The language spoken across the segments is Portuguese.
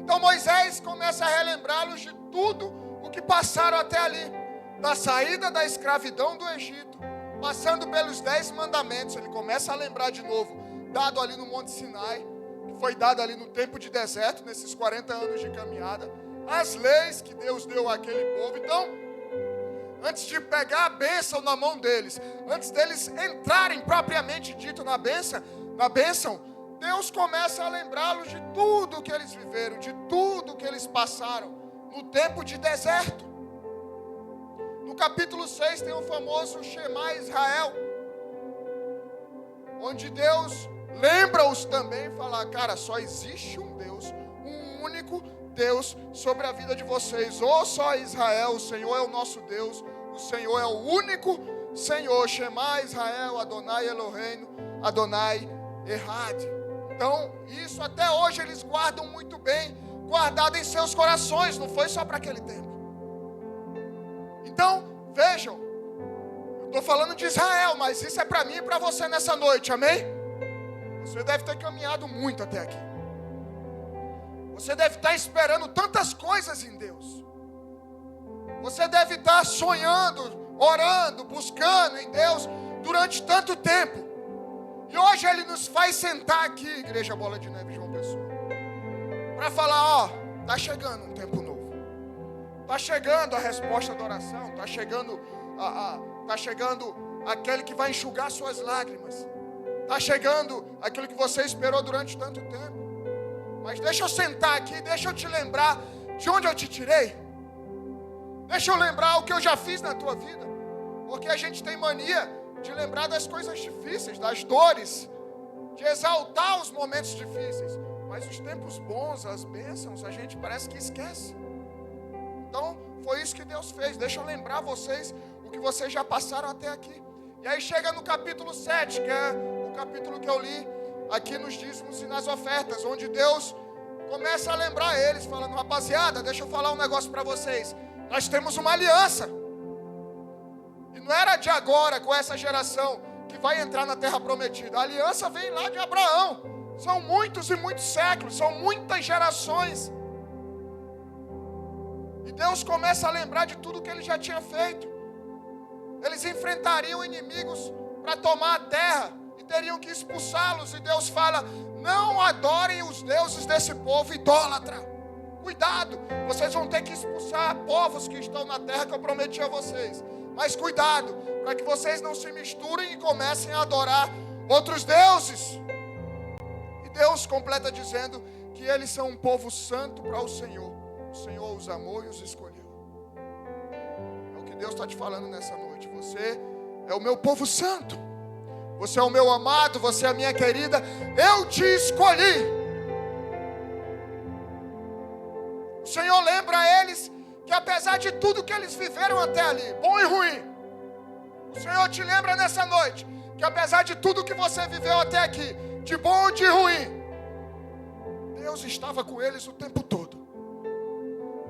Então Moisés começa a relembrá-los de tudo o que passaram até ali, da saída da escravidão do Egito, passando pelos 10 mandamentos. Ele começa a lembrar de novo, dado ali no Monte Sinai, que foi dado ali no tempo de deserto, nesses 40 anos de caminhada, as leis que Deus deu àquele povo. Então, antes de pegar a bênção na mão deles, antes deles entrarem propriamente dito na bênção, Deus começa a lembrá-los de tudo que eles viveram, de tudo que eles passaram no tempo de deserto. No capítulo 6 tem o famoso Shema Israel, onde Deus lembra-os também e fala: cara, só existe um Deus, um único Deus sobre a vida de vocês. Ouça, Israel, o Senhor é o nosso Deus, o Senhor é o único Senhor. Shema Israel, Adonai Eloheinu, Adonai Errad. Então, isso até hoje eles guardam muito bem, guardado em seus corações, não foi só para aquele tempo. Então, vejam, eu estou falando de Israel, mas isso é para mim e para você nessa noite, amém? Você deve ter caminhado muito até aqui. Você deve estar esperando tantas coisas em Deus. Você deve estar sonhando, orando, buscando em Deus durante tanto tempo. E hoje Ele nos faz sentar aqui, Igreja Bola de Neve João Pessoa, para falar: ó, está chegando um tempo novo. Está chegando a resposta da oração. Está chegando aquele que vai enxugar suas lágrimas. Está chegando aquilo que você esperou durante tanto tempo. Mas deixa eu sentar aqui, deixa eu te lembrar de onde eu te tirei. Deixa eu lembrar o que eu já fiz na tua vida. Porque a gente tem mania de lembrar das coisas difíceis, das dores, de exaltar os momentos difíceis. Mas os tempos bons, as bênçãos, a gente parece que esquece. Então, foi isso que Deus fez. Deixa eu lembrar vocês o que vocês já passaram até aqui. E aí chega no capítulo 7, que é o capítulo que eu li aqui nos dízimos e nas ofertas, onde Deus começa a lembrar eles, falando: rapaziada, deixa eu falar um negócio para vocês. Nós temos uma aliança. E não era de agora, com essa geração, que vai entrar na terra prometida. A aliança vem lá de Abraão. São muitos e muitos séculos, são muitas gerações. E Deus começa a lembrar de tudo que Ele já tinha feito. Eles enfrentariam inimigos para tomar a terra e teriam que expulsá-los. E Deus fala: não adorem os deuses desse povo idólatra. Cuidado, vocês vão ter que expulsar povos que estão na terra que eu prometi a vocês. Mas cuidado, para que vocês não se misturem e comecem a adorar outros deuses. E Deus completa dizendo que eles são um povo santo para o Senhor. O Senhor os amou e os escolheu. É o que Deus está te falando nessa noite. Você é o meu povo santo. Você é o meu amado, você é a minha querida. Eu te escolhi. O Senhor lembra a eles que apesar de tudo que eles viveram até ali, bom e ruim, o Senhor te lembra nessa noite que apesar de tudo que você viveu até aqui, de bom ou de ruim, Deus estava com eles o tempo todo.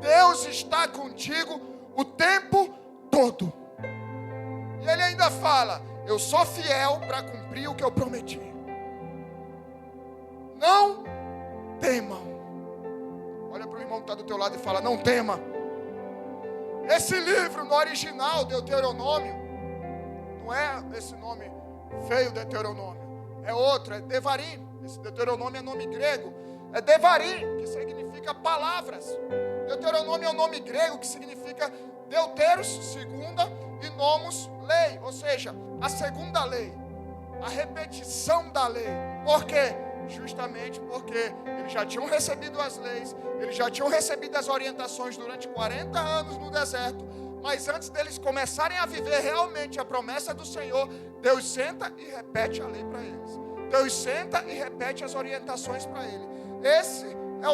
Deus está contigo o tempo todo. E Ele ainda fala: eu sou fiel para cumprir o que eu prometi. Não temam. Olha para o irmão que está do teu lado e fala: não tema. Esse livro no original, Deuteronômio, não é esse nome feio, Deuteronômio, é outro, é Devarim. Esse Deuteronômio é nome grego, é Devarim, que significa palavras. Deuteronômio é um nome grego que significa Deuteros, segunda, e nomos, lei, ou seja, a segunda lei, a repetição da lei. Por quê? Justamente porque eles já tinham recebido as leis, eles já tinham recebido as orientações durante 40 anos no deserto, mas antes deles começarem a viver realmente a promessa do Senhor, Deus senta e repete a lei para eles. Deus senta e repete as orientações para ele. Esse é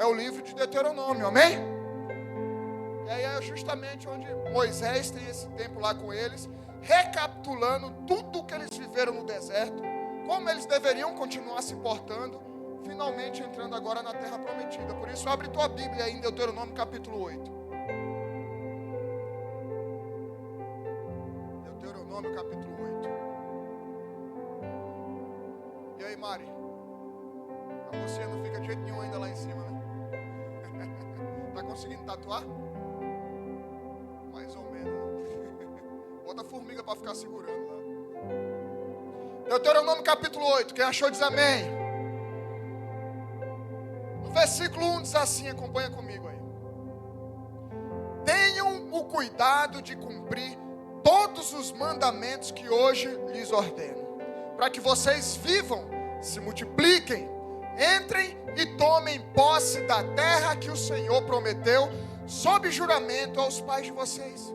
o livro de Deuteronômio, amém? E aí é justamente onde Moisés tem esse tempo lá com eles, recapitulando tudo o que eles viveram no deserto, como eles deveriam continuar se portando, finalmente entrando agora na terra prometida. Por isso, abre tua Bíblia aí em Deuteronômio capítulo 8. Deuteronômio capítulo 8. E aí, Mari? A mocinha não fica de jeito nenhum ainda lá em cima, né? Tá conseguindo tatuar? Mais ou menos. Bota a formiga para ficar segurando lá. Deuteronômio capítulo 8. Quem achou diz amém. No versículo 1 diz assim, acompanha comigo aí. Tenham o cuidado de cumprir todos os mandamentos que hoje lhes ordeno, para que vocês vivam, se multipliquem, entrem e tomem posse da terra que o Senhor prometeu, sob juramento aos pais de vocês.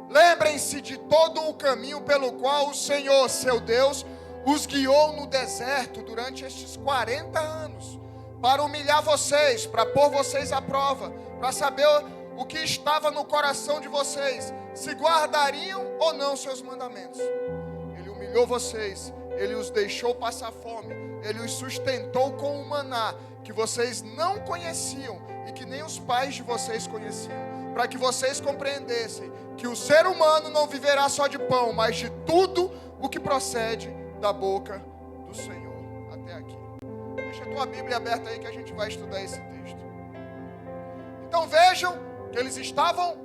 Lembrem-se de todo o caminho pelo qual o Senhor, seu Deus, os guiou no deserto durante estes 40 anos, para humilhar vocês, para pôr vocês à prova, para saber o que estava no coração de vocês, se guardariam ou não seus mandamentos. Ele humilhou vocês, Ele os deixou passar fome, Ele os sustentou com o maná, que vocês não conheciam e que nem os pais de vocês conheciam, para que vocês compreendessem que o ser humano não viverá só de pão, mas de tudo o que procede da boca do Senhor. Até aqui. Deixa a tua Bíblia aberta aí que a gente vai estudar esse texto. Então vejam que eles estavam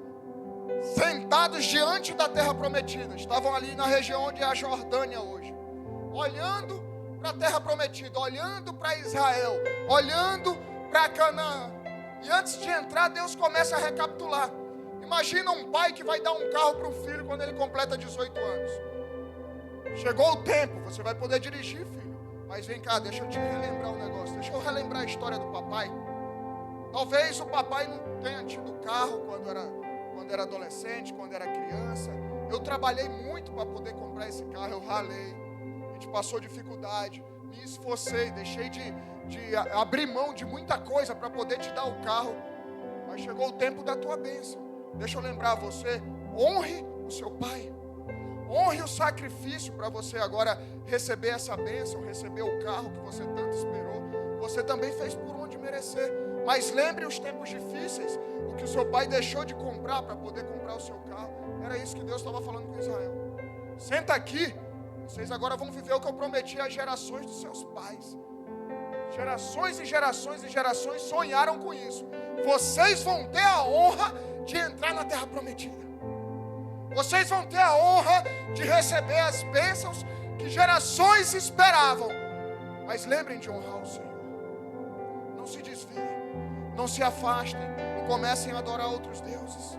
sentados diante da terra prometida. Estavam ali na região onde é a Jordânia hoje. Olhando para a terra prometida, olhando para Israel, olhando para Canaã. E antes de entrar, Deus começa a recapitular. Imagina um pai que vai dar um carro para o filho quando ele completa 18 anos. Chegou o tempo, você vai poder dirigir, filho. Mas vem cá, deixa eu te relembrar um negócio. Deixa eu relembrar a história do papai. Talvez o papai não tenha tido carro quando era adolescente, quando era criança. Eu trabalhei muito para poder comprar esse carro, eu ralei. A gente passou dificuldade, me esforcei, deixei de abrir mão de muita coisa para poder te dar o carro. Mas chegou o tempo da tua bênção. Deixa eu lembrar você, honre o seu pai. Honre o sacrifício para você agora receber essa bênção, receber o carro que você tanto esperou. Você também fez por onde merecer. Mas lembre os tempos difíceis, o que o seu pai deixou de comprar para poder comprar o seu carro. Era isso que Deus estava falando com Israel. Senta aqui, vocês agora vão viver o que eu prometi às gerações dos seus pais. Gerações e gerações e gerações sonharam com isso. Vocês vão ter a honra de entrar na terra prometida. Vocês vão ter a honra de receber as bênçãos que gerações esperavam. Mas lembrem de honrar o Senhor. Não se desviem, não se afastem e comecem a adorar outros deuses.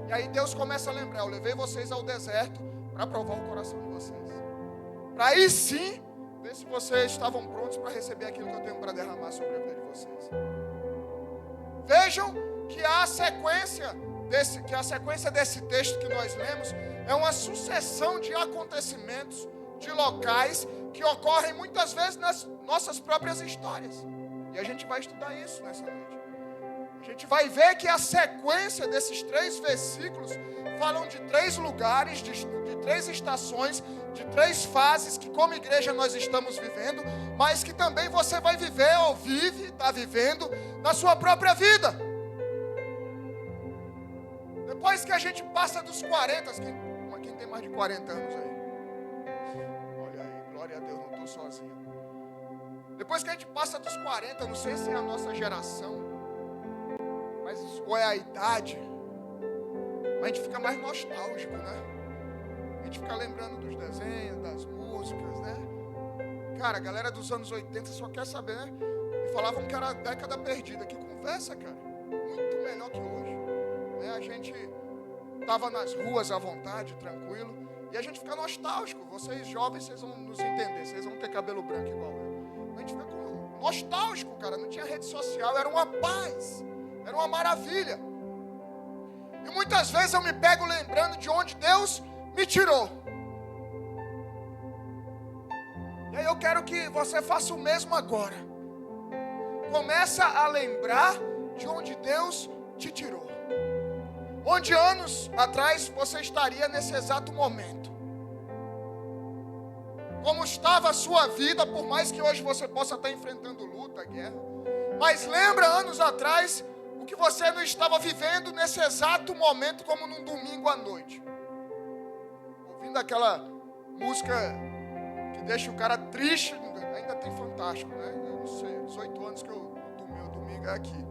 E aí Deus começa a lembrar, eu levei vocês ao deserto para provar o coração de vocês. Para aí sim, ver se vocês estavam prontos para receber aquilo que eu tenho para derramar sobre a vida de vocês. Vejam que a sequência desse texto que nós lemos é uma sucessão de acontecimentos, de locais que ocorrem muitas vezes nas nossas próprias histórias. E a gente vai estudar isso nessa noite. A gente vai ver que a sequência desses 3 versículos falam de 3 lugares, de 3 estações, de 3 fases que como igreja nós estamos vivendo, mas que também você vai viver ou está vivendo na sua própria vida. Depois que a gente passa dos 40, quem tem mais de 40 anos aí? Olha aí, glória a Deus, não estou sozinho. Depois que a gente passa dos 40, não sei se é a nossa geração, mas ou é a idade, a gente fica mais nostálgico, né? A gente fica lembrando dos desenhos, das músicas, né? Cara, a galera dos anos 80 só quer saber, né? E falavam que era a década perdida. Que conversa, cara. Muito melhor que hoje. A gente estava nas ruas à vontade, tranquilo, e a gente fica nostálgico. Vocês jovens, vocês vão nos entender, vocês vão ter cabelo branco igual eu. A gente fica nostálgico, cara. Não tinha rede social, era uma paz, era uma maravilha. E muitas vezes eu me pego lembrando de onde Deus me tirou. E aí eu quero que você faça o mesmo agora. Começa a lembrar de onde Deus te tirou. Onde anos atrás você estaria nesse exato momento? Como estava a sua vida, por mais que hoje você possa estar enfrentando luta, guerra. Mas lembra anos atrás o que você não estava vivendo nesse exato momento, como num domingo à noite. Ouvindo aquela música que deixa o cara triste, ainda tem Fantástico, né? Eu não sei, 18 anos que meu domingo é aqui.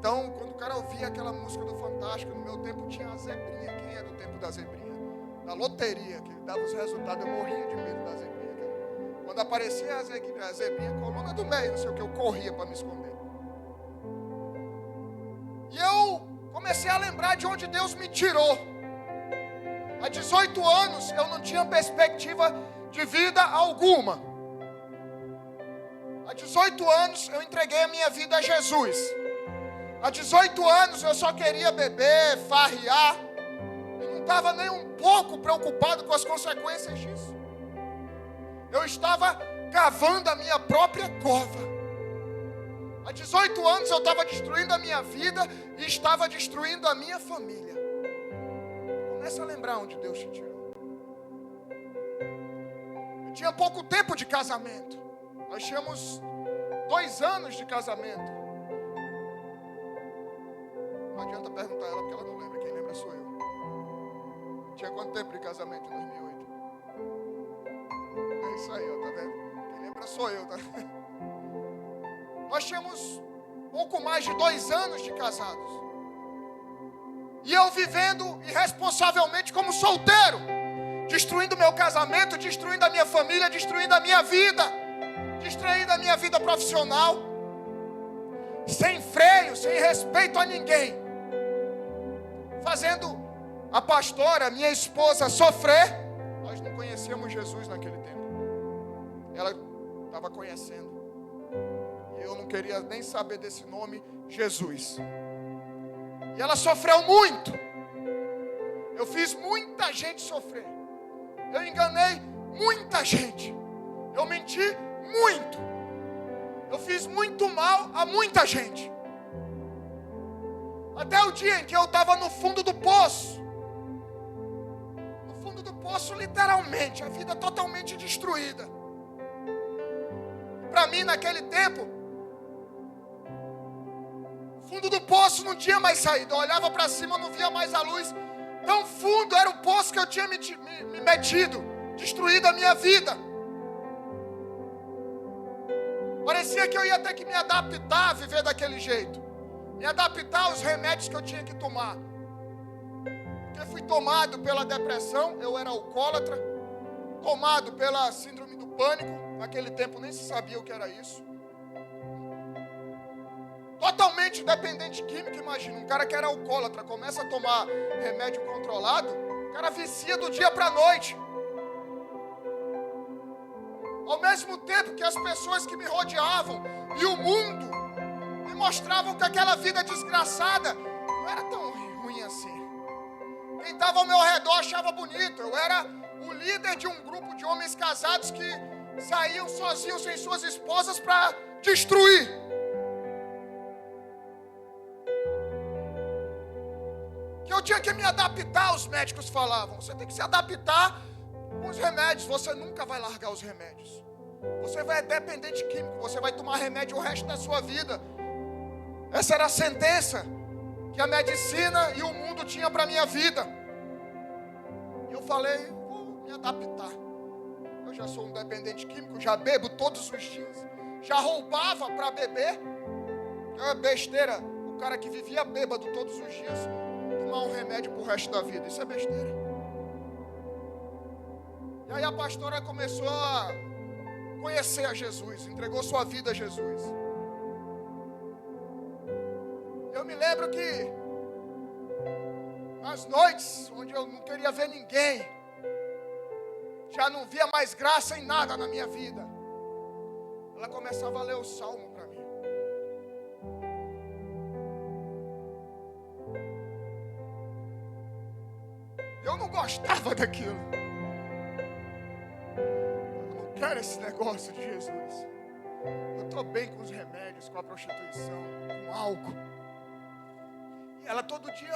Então, quando o cara ouvia aquela música do Fantástico, no meu tempo tinha a zebrinha. Quem é do tempo da zebrinha? Da loteria, que dava os resultados, eu morria de medo da zebrinha. Quando aparecia a zebrinha, coluna do meio, não sei o que, eu corria para me esconder. E eu comecei a lembrar de onde Deus me tirou. Há 18 anos eu não tinha perspectiva de vida alguma. Há 18 anos eu entreguei a minha vida a Jesus. Há 18 anos eu só queria beber, farrear. Eu não estava nem um pouco preocupado com as consequências disso. Eu estava cavando a minha própria cova. Há 18 anos eu estava destruindo a minha vida e estava destruindo a minha família. Comece a lembrar onde Deus te tirou. Eu tinha pouco tempo de casamento. Nós tínhamos 2 anos de casamento. Não adianta perguntar a ela porque ela não lembra. Quem lembra sou eu. Tinha quanto tempo de casamento em 2008? É isso aí, ó, tá vendo? Quem lembra sou eu, tá? Nós tínhamos pouco mais de 2 anos de casados. E eu vivendo irresponsavelmente como solteiro. Destruindo meu casamento, destruindo a minha família, destruindo a minha vida. Destruindo a minha vida profissional. Sem freio, sem respeito a ninguém. Fazendo a pastora, minha esposa, sofrer. Nós não conhecíamos Jesus naquele tempo. Ela estava conhecendo. E eu não queria nem saber desse nome, Jesus. E ela sofreu muito. Eu fiz muita gente sofrer. Eu enganei muita gente. Eu menti muito. Eu fiz muito mal a muita gente. Até o dia em que eu estava no fundo do poço. No fundo do poço, literalmente. A vida totalmente destruída. Para mim, naquele tempo, o fundo do poço não tinha mais saída. Eu olhava para cima, não via mais a luz. Tão fundo era o poço que eu tinha me metido. Destruído a minha vida. Parecia que eu ia ter que me adaptar a viver daquele jeito. Me adaptar aos remédios que eu tinha que tomar. Porque fui tomado pela depressão, eu era alcoólatra. Tomado pela síndrome do pânico. Naquele tempo nem se sabia o que era isso. Totalmente dependente químico, imagina. Um cara que era alcoólatra, começa a tomar remédio controlado. O cara vicia do dia para a noite. Ao mesmo tempo que as pessoas que me rodeavam e o mundo me mostravam que aquela vida desgraçada não era tão ruim assim. Quem estava ao meu redor achava bonito. Eu era o líder de um grupo de homens casados que saíam sozinhos sem suas esposas para destruir. Que eu tinha que me adaptar, os médicos falavam. Você tem que se adaptar com os remédios. Você nunca vai largar os remédios. Você vai dependente químico. Você vai tomar remédio o resto da sua vida. Essa era a sentença que a medicina e o mundo tinham para a minha vida. E eu falei, vou me adaptar. Eu já sou um dependente químico, já bebo todos os dias. Já roubava para beber. É besteira. O cara que vivia bêbado todos os dias tomar um remédio pro resto da vida. Isso é besteira. E aí a pastora começou a conhecer a Jesus, entregou sua vida a Jesus. Eu me lembro que nas noites onde eu não queria ver ninguém, já não via mais graça em nada na minha vida, ela começava a ler o salmo para mim. Eu não gostava daquilo. Eu não quero esse negócio de Jesus. Eu estou bem com os remédios, com a prostituição, com o álcool. E ela todo dia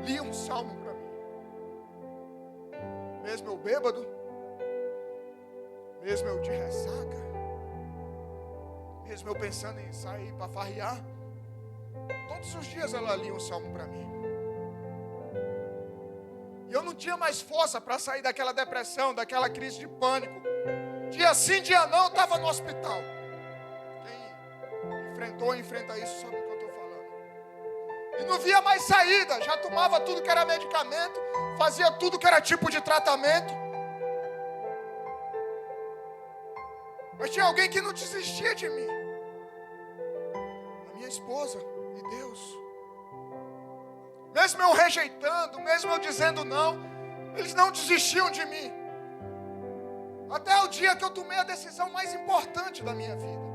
lia um salmo para mim. Mesmo eu bêbado, mesmo eu de ressaca, mesmo eu pensando em sair para farrear, todos os dias ela lia um salmo para mim. E eu não tinha mais força para sair daquela depressão, daquela crise de pânico. Dia sim, dia não, eu estava no hospital. Quem enfrenta isso sabe do que eu estou falando. E não via mais saída. Já tomava tudo que era medicamento, fazia tudo que era tipo de tratamento. Mas tinha alguém que não desistia de mim. A minha esposa e Deus. Mesmo eu rejeitando, mesmo eu dizendo não, eles não desistiam de mim. Até o dia que eu tomei a decisão mais importante da minha vida.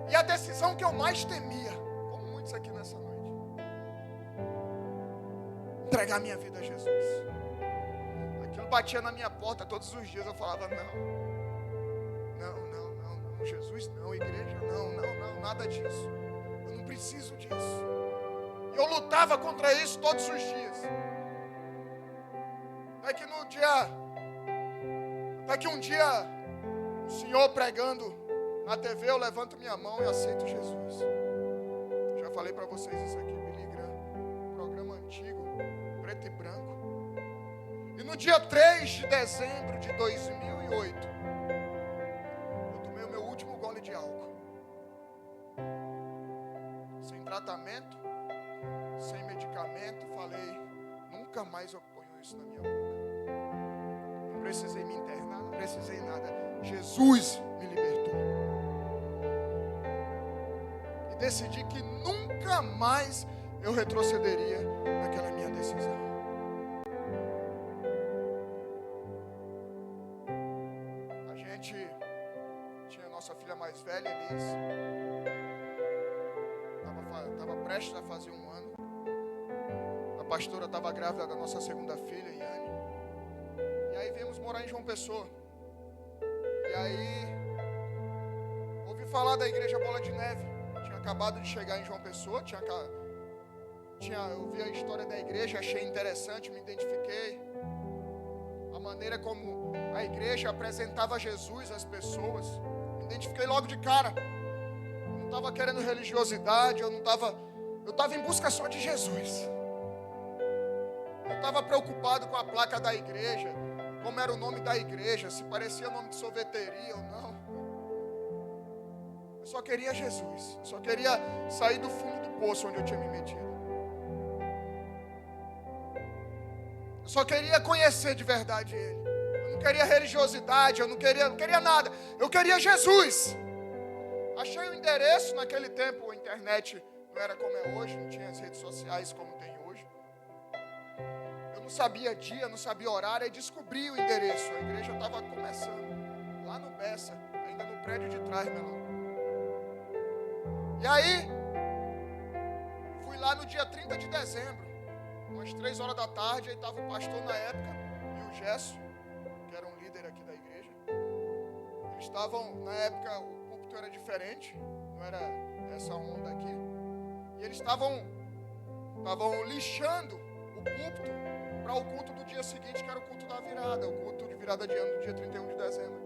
E a decisão que eu mais temia, como muitos aqui nessa noite. Entregar minha vida a Jesus. Aquilo batia na minha porta todos os dias, eu falava, não, Jesus não, igreja não, nada disso. Eu não preciso disso. E eu lutava contra isso todos os dias. Até que um dia, o Senhor pregando na TV, eu levanto minha mão e aceito Jesus. Já falei para vocês isso aqui, Billy Graham, programa antigo, preto e branco. E no dia 3 de dezembro de 2008, eu tomei o meu último gole de álcool. Sem tratamento, sem medicamento, falei, nunca mais eu ponho isso na minha boca. Não precisei me internar, não precisei nada. Jesus me libertou. E decidi que nunca mais eu retrocederia naquela minha decisão. A gente tinha a nossa filha mais velha, Elis. Estava prestes a fazer 1 ano. A pastora estava grávida da nossa segunda filha, Yane. E aí viemos morar em João Pessoa. E aí ouvi falar da igreja Bola de Neve. Tinha acabado de chegar em João Pessoa. Eu vi a história da igreja, achei interessante, me identifiquei. A maneira como a igreja apresentava Jesus às pessoas. Me identifiquei logo de cara. Eu não estava querendo religiosidade, eu estava em busca só de Jesus. Eu estava preocupado com a placa da igreja, como era o nome da igreja, se parecia nome de sorveteria ou não. Eu só queria Jesus. Eu só queria sair do fundo do poço onde eu tinha me metido. Eu só queria conhecer de verdade Ele. Eu não queria religiosidade, eu não queria nada. Eu queria Jesus. Achei o endereço, naquele tempo a internet não era como é hoje, não tinha as redes sociais como tem hoje. Eu não sabia dia, não sabia horário, e descobri o endereço. A igreja estava começando, lá no Bessa, ainda no prédio de trás, meu irmão. E aí, fui lá no dia 30 de dezembro, às 3 horas da tarde, aí estava o pastor na época, e o Gesso, que era um líder aqui da igreja. Eles estavam, na época, o púlpito era diferente, não era essa onda aqui. E eles estavam lixando o púlpito para o culto do dia seguinte, que era o culto da virada, o culto de virada de ano, do dia 31 de dezembro.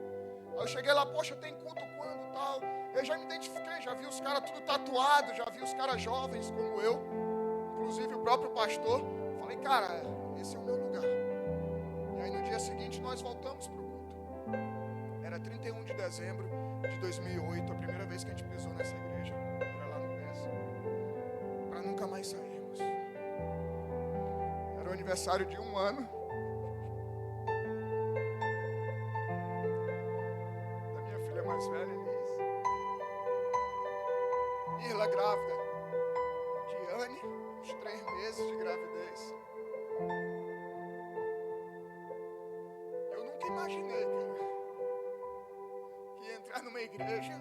Aí eu cheguei lá, poxa, tem culto quando, tal? Eu já me identifiquei, já vi os caras tudo tatuado, já vi os caras jovens como eu, inclusive o próprio pastor. Falei, cara, esse é o meu lugar. E aí no dia seguinte nós voltamos para o culto. Era 31 de dezembro de 2008, a primeira vez que a gente pisou nessa igreja, era lá no Bessa, para nunca mais sairmos. Era o aniversário de 1 ano da minha filha mais velha, Elis. Irla grávida de Anne, uns 3 meses de gravidez. Eu nunca imaginei, cara, que ia entrar numa igreja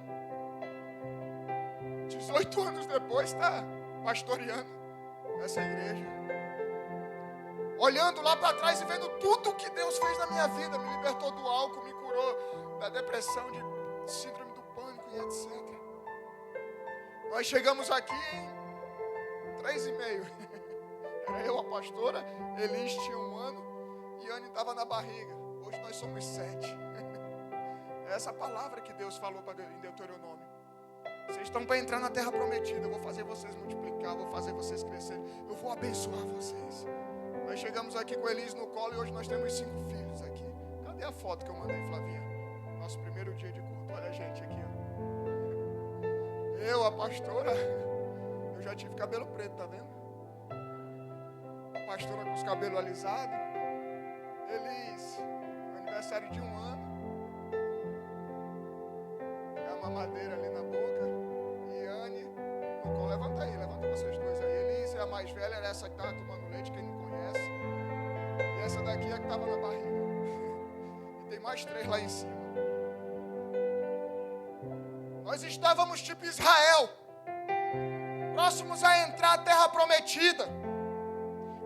18 anos depois tá pastoreando essa igreja, olhando lá para trás e vendo tudo que Deus fez na minha vida. Me libertou do álcool, me curou da depressão, de síndrome do pânico e etc. Nós chegamos aqui em 3,5. Era eu, a pastora, Elis tinha 1 ano e Anne estava na barriga. Hoje nós somos 7. É essa palavra que Deus falou em Deuteronômio. Vocês estão para entrar na terra prometida. Eu vou fazer vocês multiplicar, vou fazer vocês crescer. Eu vou abençoar vocês. Nós chegamos aqui com Elis no colo e hoje nós temos 5 filhos aqui. Cadê a foto que eu mandei, Flavinha? Nosso primeiro dia de culto. Olha a gente aqui, ó. Eu, a pastora, eu já tive cabelo preto, tá vendo? A pastora com os cabelos alisados. Elis, aniversário de 1 ano. É a mamadeira ali na boca. E Anne, levanta aí, levanta vocês dois aí. Elis é a mais velha, era essa que estava tomando leite, quem não conhece. E essa daqui é a que estava na barriga. E tem mais 3 lá em cima. Nós estávamos tipo Israel, próximos a entrar na terra prometida,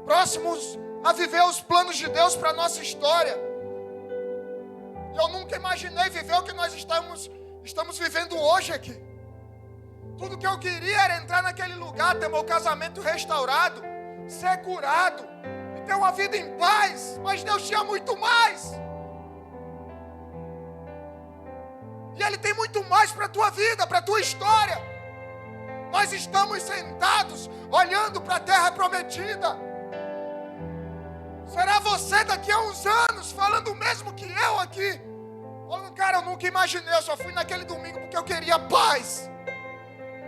próximos a viver os planos de Deus para a nossa história. E eu nunca imaginei viver o que nós estamos vivendo hoje aqui. Tudo que eu queria era entrar naquele lugar, ter meu casamento restaurado, ser curado e ter uma vida em paz, mas Deus tinha muito mais. E Ele tem muito mais para a tua vida, para a tua história. Nós estamos sentados, olhando para a terra prometida. Será você daqui a uns anos, falando o mesmo que eu aqui? Falando, cara, eu nunca imaginei, eu só fui naquele domingo porque eu queria paz.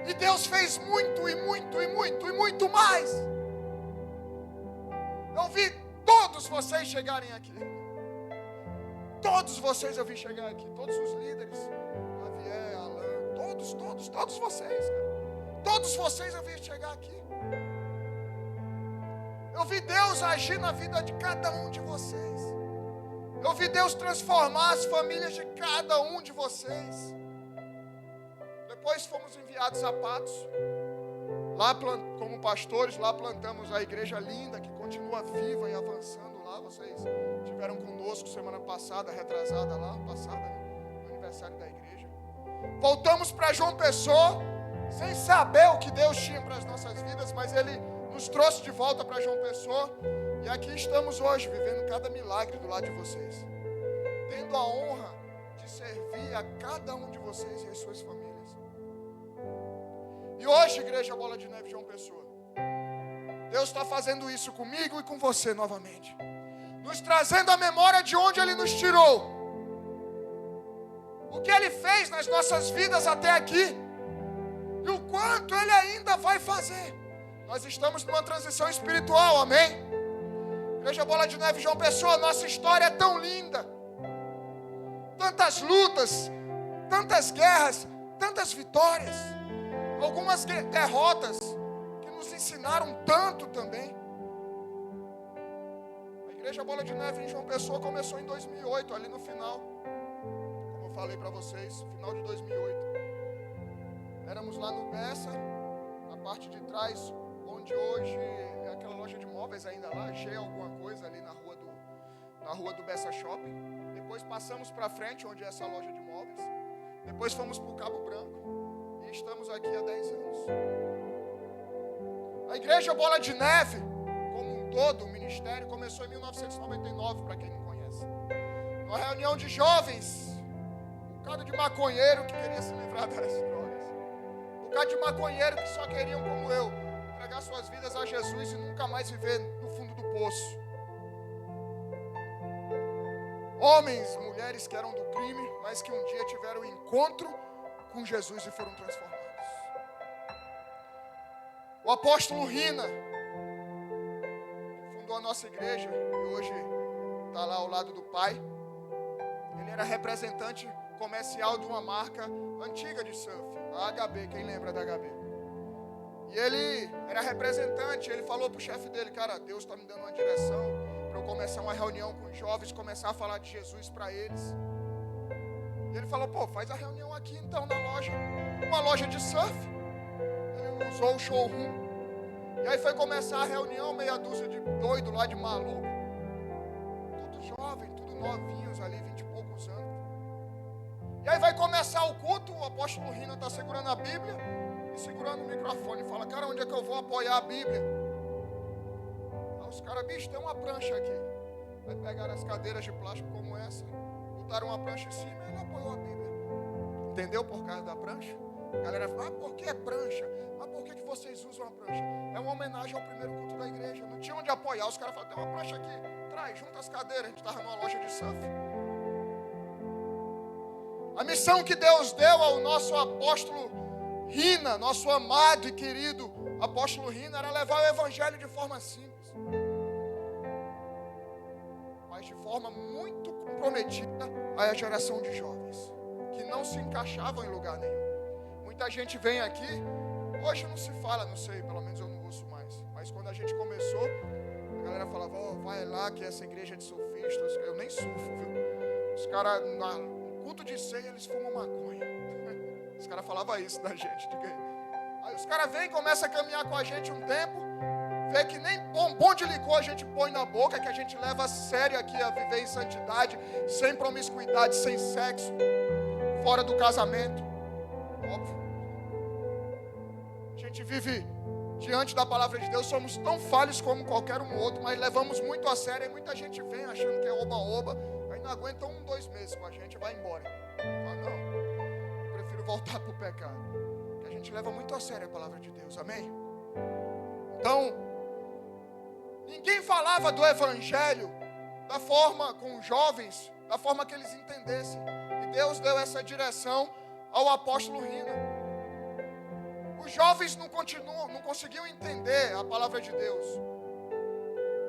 E Deus fez muito, e muito, e muito, e muito mais. Eu vi todos vocês chegarem aqui. Todos vocês eu vi chegar aqui. Todos os líderes. Javier, Alan, todos vocês, cara. Todos vocês eu vi chegar aqui. Eu vi Deus agir na vida de cada um de vocês. Eu vi Deus transformar as famílias de cada um de vocês. Depois fomos enviados a Patos. Lá, como pastores, lá plantamos a igreja linda, que continua viva e avançando lá. Vocês estiveram conosco semana passada, retrasada lá, passada, no aniversário da igreja. Voltamos para João Pessoa, sem saber o que Deus tinha para as nossas vidas, mas Ele nos trouxe de volta para João Pessoa. E aqui estamos hoje, vivendo cada milagre do lado de vocês. Tendo a honra de servir a cada um de vocês e as suas famílias. E hoje, Igreja Bola de Neve João Pessoa, Deus está fazendo isso comigo e com você novamente. Nos trazendo a memória de onde Ele nos tirou. O que Ele fez nas nossas vidas até aqui. E o quanto Ele ainda vai fazer. Nós estamos numa transição espiritual, amém? Igreja Bola de Neve João Pessoa, nossa história é tão linda. Tantas lutas, tantas guerras, tantas vitórias. Algumas derrotas que nos ensinaram tanto também. A Igreja Bola de Neve em João Pessoa começou em 2008, ali no final. Como eu falei para vocês, final de 2008. Éramos lá no Bessa, na parte de trás, onde hoje é aquela loja de móveis ainda lá, G alguma coisa ali na rua do Bessa Shopping. Depois passamos para frente, onde é essa loja de móveis. Depois fomos para o Cabo Branco. E estamos aqui há 10 anos. A Igreja Bola de Neve, como um todo, o ministério, começou em 1999, para quem não conhece. Uma reunião de jovens, um bocado de maconheiro que queria se livrar das drogas. Um bocado de maconheiro que só queriam, como eu, entregar suas vidas a Jesus e nunca mais viver no fundo do poço. Homens, mulheres que eram do crime, mas que um dia tiveram encontro com Jesus e foram transformados. O apóstolo Rina, que fundou a nossa igreja e hoje está lá ao lado do pai, ele era representante comercial de uma marca antiga de surf, a HB, quem lembra da HB? E ele era representante, ele falou para o chefe dele, cara, Deus está me dando uma direção para eu começar uma reunião com os jovens, começar a falar de Jesus para eles. E ele falou, pô, faz a reunião aqui então na loja, uma loja de surf. Ele usou o showroom. E aí foi começar a reunião, meia dúzia de doido lá, de maluco. Tudo jovem, tudo novinhos ali, 20 e poucos anos. E aí vai começar o culto, o apóstolo Rina está segurando a Bíblia e segurando o microfone. Fala, cara, onde é que eu vou apoiar a Bíblia? Aí os caras, bicho, tem uma prancha aqui. Aí pegaram as cadeiras de plástico como essa, botaram uma prancha em cima e ele apoiou a Bíblia. Entendeu por causa da prancha? A galera fala, por que é prancha? Mas por que vocês usam a prancha? É uma homenagem ao primeiro culto da igreja. Não tinha onde apoiar. Os caras falaram, tem uma prancha aqui. Traz, junta as cadeiras. A gente estava numa loja de surf. A missão que Deus deu ao nosso apóstolo Rina, nosso amado e querido apóstolo Rina, era levar o evangelho de forma simples, mas de forma muito comprometida à geração de jovens, que não se encaixavam em lugar nenhum. Muita gente vem aqui, hoje não se fala, não sei, pelo menos eu não ouço mais, mas quando a gente começou, a galera falava, vai lá que essa igreja é de sofistas. Eu nem surfo, viu? Os caras, no culto de ceia, eles fumam maconha. Os caras falavam isso da gente. Aí os caras vêm, começam a caminhar com a gente um tempo, vê que nem bombom de licor a gente põe na boca, que a gente leva a sério aqui a viver em santidade, sem promiscuidade, sem sexo, fora do casamento. Óbvio. A gente vive diante da palavra de Deus, somos tão falhos como qualquer um outro, mas levamos muito a sério, e muita gente vem achando que é oba-oba, aí não aguenta 2 meses com a gente e vai embora. Fala, não, eu prefiro voltar para o pecado, porque a gente leva muito a sério a palavra de Deus, amém? Então, ninguém falava do evangelho da forma, com os jovens, da forma que eles entendessem, e Deus deu essa direção ao apóstolo Rina. Os jovens não conseguiam entender a palavra de Deus.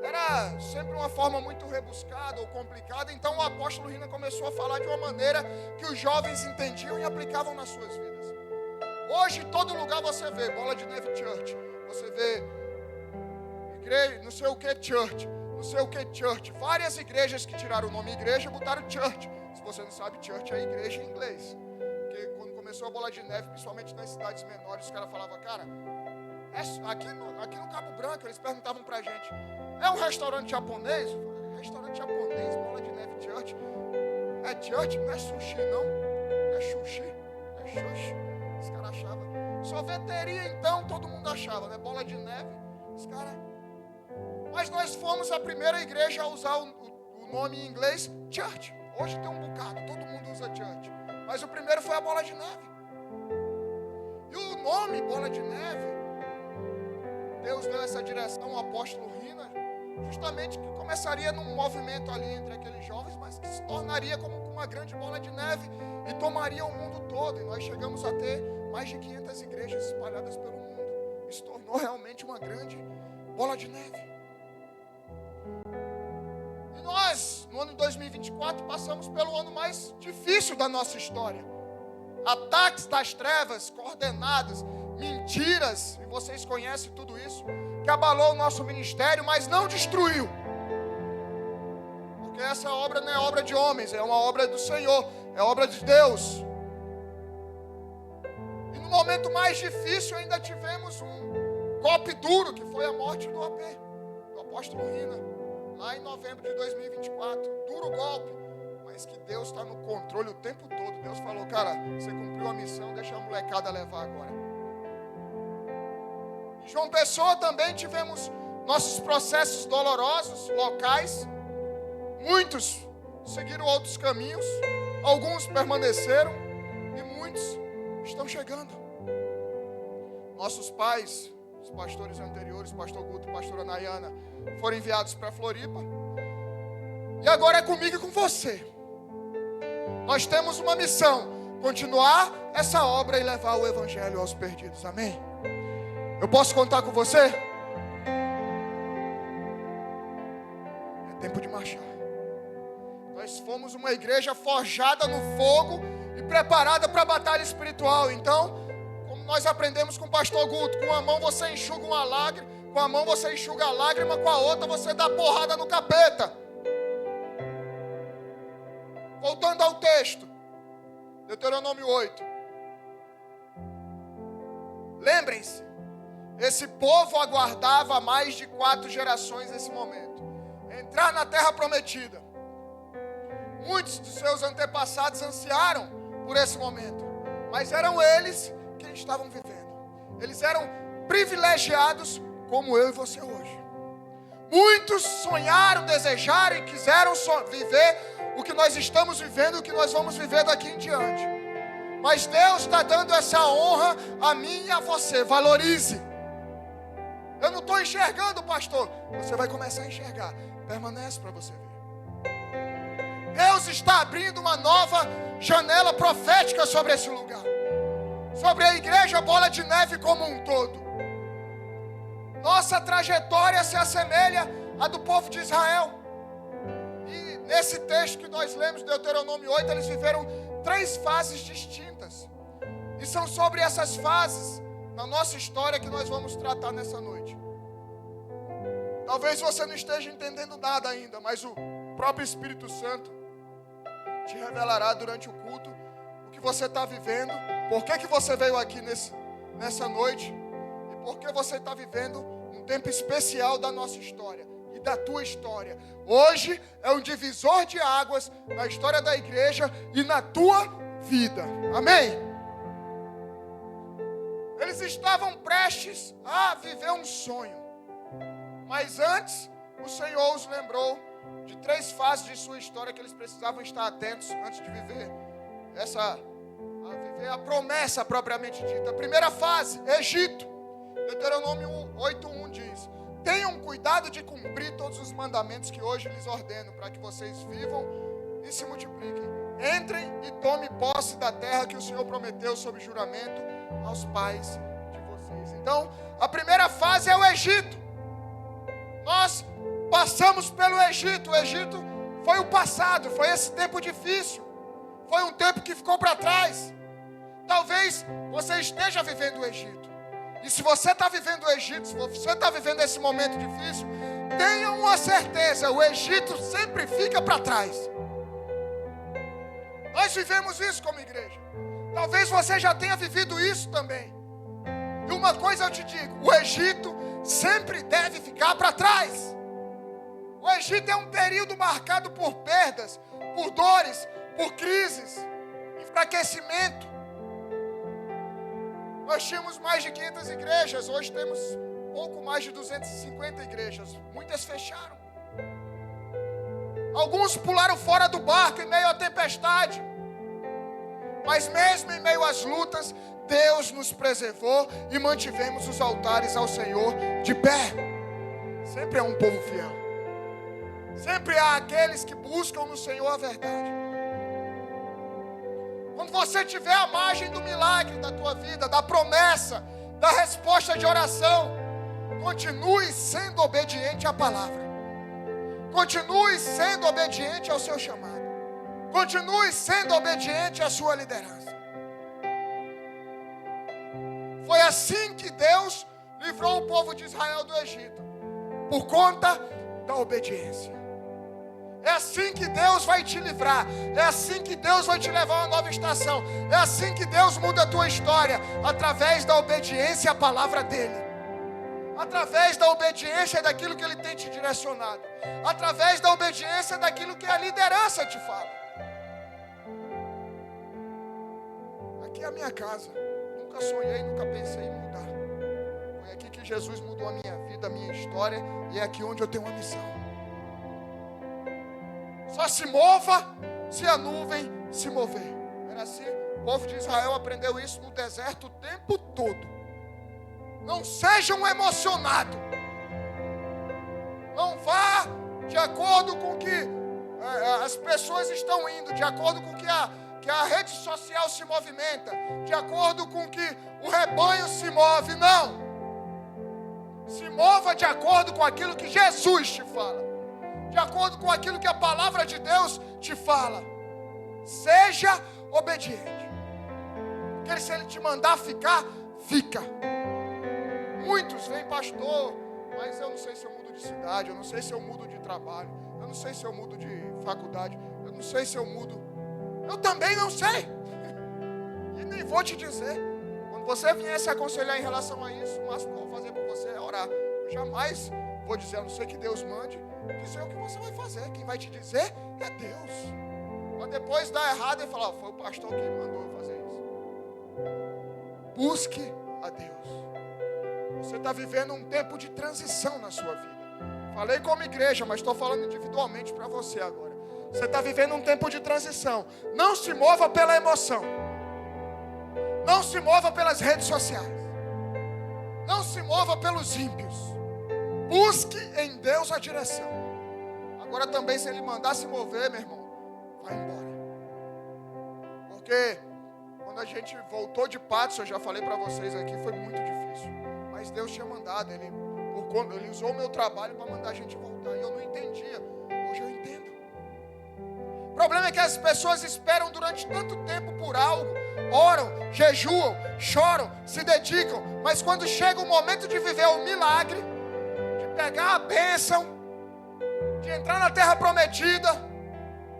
Era sempre uma forma muito rebuscada ou complicada. Então o apóstolo Rina começou a falar de uma maneira que os jovens entendiam e aplicavam nas suas vidas. Hoje, em todo lugar você vê Bola de Neve Church. Você vê igreja, não sei o que church, não sei o que church. Várias igrejas que tiraram o nome igreja e botaram church. Se você não sabe, church é igreja em inglês. Porque quando começou a Bola de Neve, principalmente nas cidades menores, os caras falavam, cara, aqui no Cabo Branco, eles perguntavam pra gente, é um restaurante japonês? Restaurante japonês, Bola de Neve Church. É church? Não é sushi, não. É sushi. É xuxi. Os caras achavam. Sorveteria, então, todo mundo achava, né? Bola de Neve. Os caras... Mas nós fomos a primeira igreja a usar o nome em inglês, church. Hoje tem um bocado, todo mundo usa church. Mas o primeiro foi a Bola de Neve. E o nome Bola de Neve, Deus deu essa direção ao apóstolo Rina, justamente que começaria num movimento ali entre aqueles jovens, mas que se tornaria como uma grande bola de neve e tomaria o mundo todo. E nós chegamos a ter mais de 500 igrejas espalhadas pelo mundo. E se tornou realmente uma grande bola de neve. E nós, no ano de 2024, passamos pelo ano mais difícil da nossa história. Ataques das trevas, coordenadas, mentiras, e vocês conhecem tudo isso, que abalou o nosso ministério, mas não destruiu. Porque essa obra não é obra de homens, é uma obra do Senhor, é obra de Deus. E no momento mais difícil ainda tivemos um golpe duro, que foi a morte do AP, do apóstolo Rina, lá em novembro de 2024. Duro golpe, mas que Deus está no controle o tempo todo. Deus falou, cara, você cumpriu a missão, deixa a molecada levar agora. Em João Pessoa também tivemos nossos processos dolorosos, locais. Muitos seguiram outros caminhos, alguns permaneceram e muitos estão chegando. Nossos pais, os pastores anteriores, pastor Guto e pastora Nayana, foram enviados para Floripa. E agora é comigo e com você. Nós temos uma missão, continuar essa obra e levar o evangelho aos perdidos, amém? Eu posso contar com você? É tempo de marchar. Nós fomos uma igreja forjada no fogo e preparada para a batalha espiritual. Então, como nós aprendemos com o pastor Guto, com uma mão você enxuga uma lágrima, com a mão você enxuga a lágrima, com a outra você dá porrada no capeta. Voltando ao texto, Deuteronômio 8. Lembrem-se, esse povo aguardava mais de 4 gerações esse momento. Entrar na terra prometida. Muitos de seus antepassados ansiaram por esse momento. Mas eram eles que estavam vivendo. Eles eram privilegiados como eu e você hoje. Muitos sonharam, desejaram e quiseram viver o que nós estamos vivendo, o que nós vamos viver daqui em diante. Mas Deus está dando essa honra a mim e a você. Valorize. Eu não estou enxergando, pastor. Você vai começar a enxergar. Permanece para você ver. Deus está abrindo uma nova janela profética sobre esse lugar. sobre a igreja Bola de Neve como um todo. Nossa trajetória se assemelha à do povo de Israel. E nesse texto que nós lemos, Deuteronômio 8, eles viveram 3 fases distintas. E são sobre essas fases, na nossa história, que nós vamos tratar nessa noite. Talvez você não esteja entendendo nada ainda, mas o próprio Espírito Santo te revelará durante o culto o que você está vivendo, por que você veio aqui nessa noite e por que você está vivendo um tempo especial da nossa história e da tua história. Hoje é um divisor de águas na história da igreja e na tua vida. Amém? Eles estavam prestes a viver um sonho. Mas antes, o Senhor os lembrou de 3 fases de sua história que eles precisavam estar atentos antes de viver a promessa propriamente dita. A primeira fase, Egito. Deuteronômio 8:1 diz: tenham cuidado de cumprir todos os mandamentos que hoje lhes ordeno, para que vocês vivam e se multipliquem. Entrem e tomem posse da terra que o Senhor prometeu sob juramento aos pais de vocês. Então, a primeira fase é o Egito. Nós passamos pelo Egito. O Egito foi o passado, foi esse tempo difícil. Foi um tempo que ficou para trás. Talvez você esteja vivendo o Egito. E se você está vivendo o Egito, se você está vivendo esse momento difícil, tenha uma certeza, o Egito sempre fica para trás. Nós vivemos isso como igreja. Talvez você já tenha vivido isso também. E uma coisa eu te digo, o Egito sempre deve ficar para trás. O Egito é um período marcado por perdas, por dores, por crises, enfraquecimento. Nós tínhamos mais de 500 igrejas, hoje temos pouco mais de 250 igrejas. Muitas fecharam. Alguns pularam fora do barco em meio à tempestade. Mas mesmo em meio às lutas, Deus nos preservou e mantivemos os altares ao Senhor de pé. Sempre há um povo fiel. Sempre há aqueles que buscam no Senhor a verdade. Quando você tiver a margem do milagre da tua vida, da promessa, da resposta de oração, continue sendo obediente à palavra. Continue sendo obediente ao seu chamado. Continue sendo obediente à sua liderança. Foi assim que Deus livrou o povo de Israel do Egito, por conta da obediência. É assim que Deus vai te livrar. É assim que Deus vai te levar a uma nova estação. É assim que Deus muda a tua história, através da obediência à palavra dEle, através da obediência daquilo que Ele tem te direcionado, através da obediência daquilo que a liderança te fala. Aqui é a minha casa. Nunca sonhei, nunca pensei em mudar. Foi aqui que Jesus mudou a minha vida, a minha história, e é aqui onde eu tenho uma missão. Só se mova se a nuvem se mover. Era assim, o povo de Israel aprendeu isso no deserto o tempo todo. Não seja um emocionado. Não vá de acordo com o que as pessoas estão indo, de acordo com o que a rede social se movimenta, de acordo com o que o rebanho se move. Não. Se mova de acordo com aquilo que Jesus te fala, de acordo com aquilo que a palavra de Deus te fala. Seja obediente. Porque se Ele te mandar ficar, fica. Muitos vêm, pastor, mas eu não sei se eu mudo de cidade, eu não sei se eu mudo de trabalho, eu não sei se eu mudo de faculdade, eu não sei se eu mudo. Eu também não sei. E nem vou te dizer. Quando você vier se aconselhar em relação a isso, o máximo que eu vou fazer por você é orar. Eu jamais vou dizer, a não ser que Deus mande, dizer o que você vai fazer. Quem vai te dizer é Deus. Mas depois dá errado e falar, foi o pastor que mandou eu fazer isso. Busque a Deus. Você está vivendo um tempo de transição na sua vida. Falei como igreja, mas estou falando individualmente para você agora. Você está vivendo um tempo de transição. Não se mova pela emoção. Não se mova pelas redes sociais. Não se mova pelos ímpios. Busque em Deus a direção. Agora também, se Ele mandar se mover, meu irmão, vai embora. Porque Quando a gente voltou de Patos, eu já falei para vocês aqui, foi muito difícil. Mas Deus tinha mandado, Ele usou o meu trabalho para mandar a gente voltar. E eu não entendia. Hoje eu entendo. O problema é que as pessoas esperam durante tanto tempo por algo, oram, jejuam, choram, se dedicam, mas quando chega o momento de viver o milagre, de pegar a bênção, de entrar na terra prometida,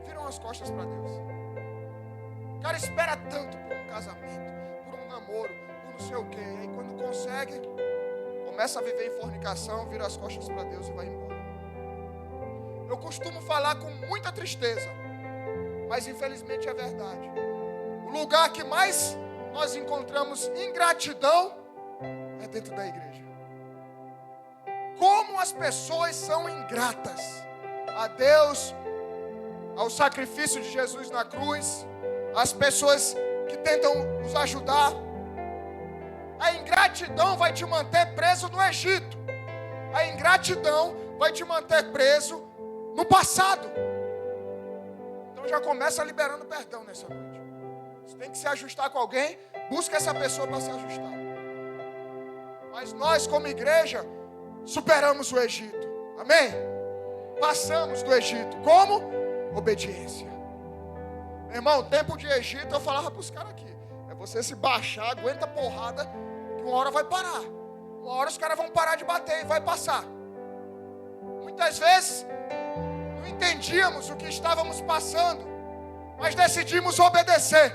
viram as costas para Deus. O cara espera tanto por um casamento, por um namoro, por não sei o quê, e aí quando consegue, começa a viver em fornicação, vira as costas para Deus e vai embora. Eu costumo falar com muita tristeza, mas infelizmente é verdade. O lugar que mais nós encontramos ingratidão é dentro da igreja. Como as pessoas são ingratas a Deus, ao sacrifício de Jesus na cruz, as pessoas que tentam nos ajudar. A ingratidão vai te manter preso no Egito. A ingratidão vai te manter preso no passado. Então já começa liberando perdão nessa noite. Você tem que se ajustar com alguém, busca essa pessoa para se ajustar. Mas nós, como igreja, superamos o Egito. Amém? Passamos do Egito. Como? Obediência. Meu irmão, tempo de Egito, eu falava para os caras aqui. É você se baixar, aguenta a porrada, que uma hora vai parar. Uma hora os caras vão parar de bater e vai passar. Muitas vezes não entendíamos o que estávamos passando, mas decidimos obedecer.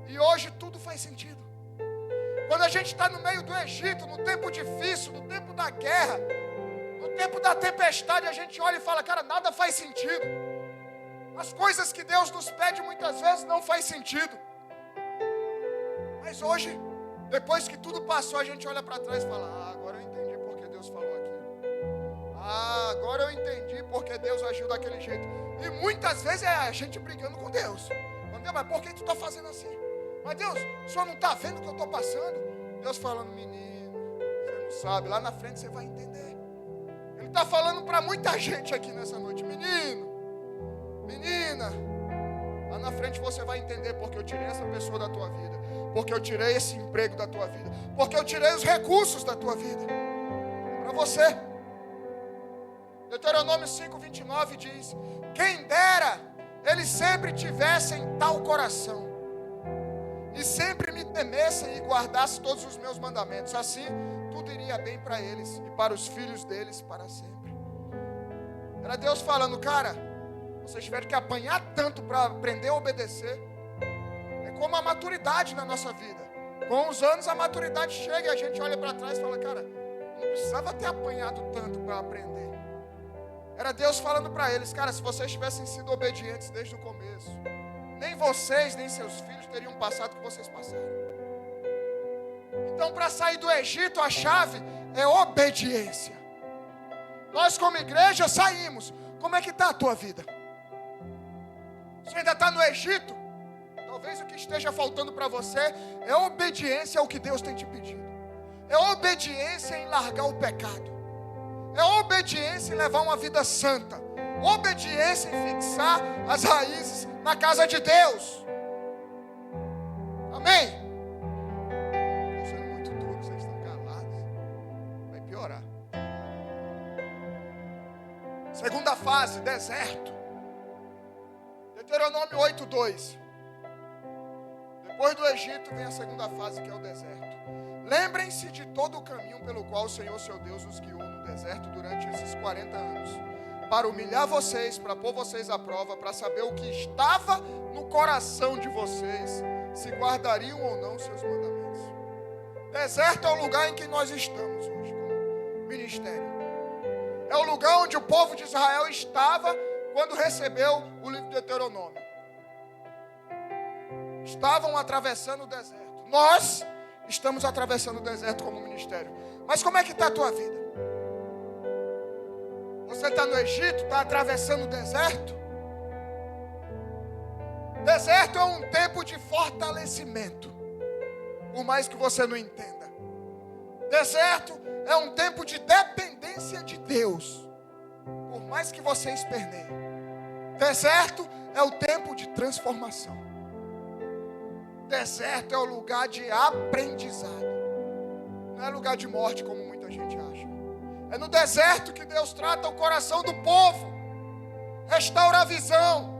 E hoje tudo faz sentido. Quando a gente está no meio do Egito, no tempo difícil, no tempo da guerra, no tempo da tempestade, a gente olha e fala, cara, nada faz sentido. As coisas que Deus nos pede muitas vezes não faz sentido. Mas hoje, depois que tudo passou, a gente olha para trás e fala, agora eu entendi porque Deus falou aquilo. Agora eu entendi porque Deus agiu daquele jeito. E muitas vezes é a gente brigando com Deus. Mas por que tu está fazendo assim? Mas Deus, o Senhor não está vendo o que eu estou passando? Deus falando, menino, você não sabe, lá na frente você vai entender. Ele está falando para muita gente aqui nessa noite, menino, menina, lá na frente você vai entender porque eu tirei essa pessoa da tua vida, porque eu tirei esse emprego da tua vida, porque eu tirei os recursos da tua vida. Para você. Deuteronômio 5:29 diz, quem dera eles sempre tivessem tal coração, e sempre me temessem e guardassem todos os meus mandamentos, assim tudo iria bem para eles e para os filhos deles para sempre. Era Deus falando, cara, vocês tiveram que apanhar tanto para aprender a obedecer. É como a maturidade na nossa vida. Com os anos a maturidade chega e a gente olha para trás e fala, cara, não precisava ter apanhado tanto para aprender. Era Deus falando para eles, cara, se vocês tivessem sido obedientes desde o começo, nem vocês, nem seus filhos teriam passado o que vocês passaram. Então, para sair do Egito, a chave é obediência. Nós, como igreja, saímos. Como é que está a tua vida? Você ainda está no Egito? Talvez o que esteja faltando para você é obediência ao que Deus tem te pedido. É obediência em largar o pecado. É obediência em levar uma vida santa. Obediência em fixar as raízes na casa de Deus. Amém? Estou sendo muito duro, vocês estão calados. Vai piorar. Segunda fase, deserto. Deuteronômio 8:2. Depois do Egito vem a segunda fase, que é o deserto. Lembrem-se de todo o caminho pelo qual o Senhor, seu Deus, os guiou no deserto durante esses 40 anos. Para humilhar vocês, para pôr vocês à prova, para saber o que estava no coração de vocês, se guardariam ou não seus mandamentos. Deserto é o lugar em que nós estamos hoje, como ministério. É o lugar onde o povo de Israel estava quando recebeu o livro de Deuteronômio. Estavam atravessando o deserto. Nós estamos atravessando o deserto como ministério. Mas como é que está a tua vida? Você está no Egito, está atravessando o deserto? Deserto é um tempo de fortalecimento, por mais que você não entenda. Deserto é um tempo de dependência de Deus, por mais que você esperneie. Deserto é o tempo de transformação. Deserto é o lugar de aprendizado. Não é lugar de morte, como muita gente acha. É no deserto que Deus trata o coração do povo. Restaura a visão.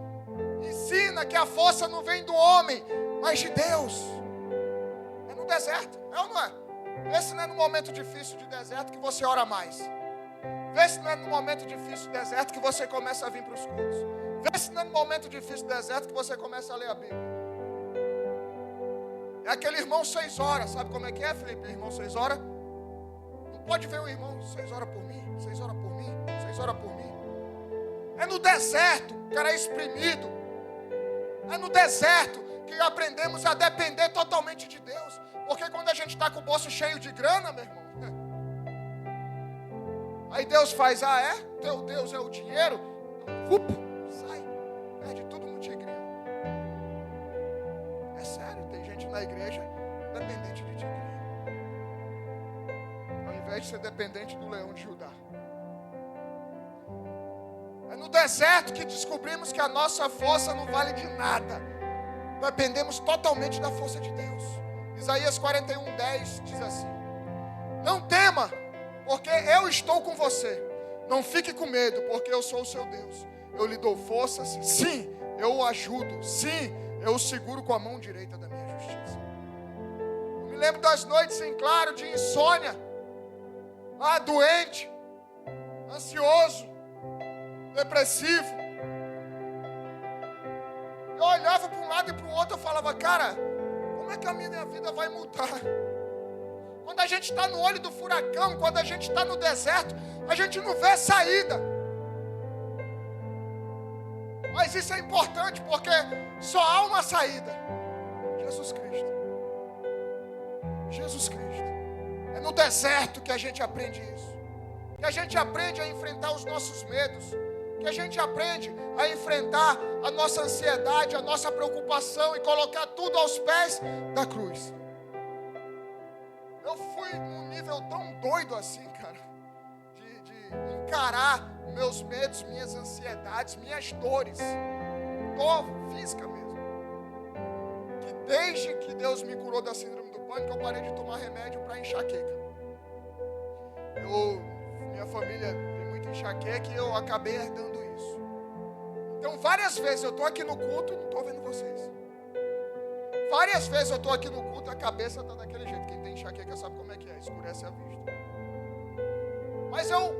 Ensina que a força não vem do homem, mas de Deus. É no deserto, é ou não é? Vê se não é no momento difícil de deserto que você ora mais. Vê se não é no momento difícil de deserto que você começa a vir para os cultos. Vê se não é no momento difícil de deserto que você começa a ler a Bíblia. É aquele irmão 6 horas, sabe como é que é, Felipe? Irmão 6 horas? Não pode ver o irmão 6 horas por mim, 6 horas por mim, 6 horas por mim. É no deserto, o cara é exprimido. É no deserto que aprendemos a depender totalmente de Deus. Porque quando a gente está com o bolso cheio de grana, meu irmão, aí Deus faz, teu Deus é o dinheiro, sai, perde tudo no tigrinho. É sério, tem gente na igreja dependente de tigrinho, ao invés de ser dependente do leão de Judá. É no deserto que descobrimos que a nossa força não vale de nada. Dependemos totalmente da força de Deus. Isaías 41:10 diz assim: não tema, porque eu estou com você. Não fique com medo, porque eu sou o seu Deus. Eu lhe dou forças, sim, eu o ajudo, sim, eu o seguro com a mão direita da minha justiça. Eu me lembro das noites em claro de insônia, doente, ansioso, depressivo. Eu olhava para um lado e para o outro, eu falava, cara, como é que a minha vida vai mudar? Quando a gente está no olho do furacão, quando a gente está no deserto, a gente não vê saída. Mas isso é importante, porque só há uma saída: Jesus Cristo. Jesus Cristo. É no deserto que a gente aprende isso. Que a gente aprende a enfrentar os nossos medos. Que a gente aprende a enfrentar a nossa ansiedade, a nossa preocupação e colocar tudo aos pés da cruz. Eu fui num nível tão doido assim, cara, de encarar meus medos, minhas ansiedades, minhas dores, dor física mesmo, que desde que Deus me curou da síndrome do pânico, eu parei de tomar remédio para enxaqueca. Minha família tem muita enxaqueca e eu acabei herdando isso. Então várias vezes eu estou aqui no culto e não estou vendo vocês. Várias vezes eu estou aqui no culto, a cabeça está daquele jeito. Quem tem enxaqueca sabe como é que é, escurece a vista. Mas eu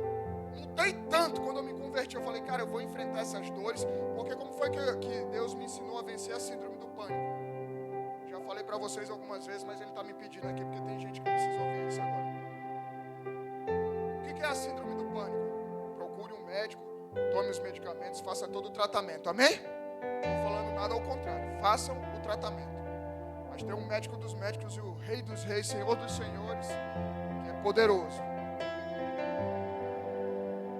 mudei tanto quando eu me converti. Eu falei, cara, eu vou enfrentar essas dores. Porque como foi que Deus me ensinou a vencer a síndrome do pânico? Já falei para vocês algumas vezes, mas Ele está me pedindo aqui, porque tem gente que precisa ouvir isso agora. O que é a síndrome do pânico? Procure um médico, tome os medicamentos, faça todo o tratamento. Amém? Não estou falando nada ao contrário. Façam o tratamento. Mas tem um médico dos médicos e o Rei dos Reis, Senhor dos Senhores, que é poderoso.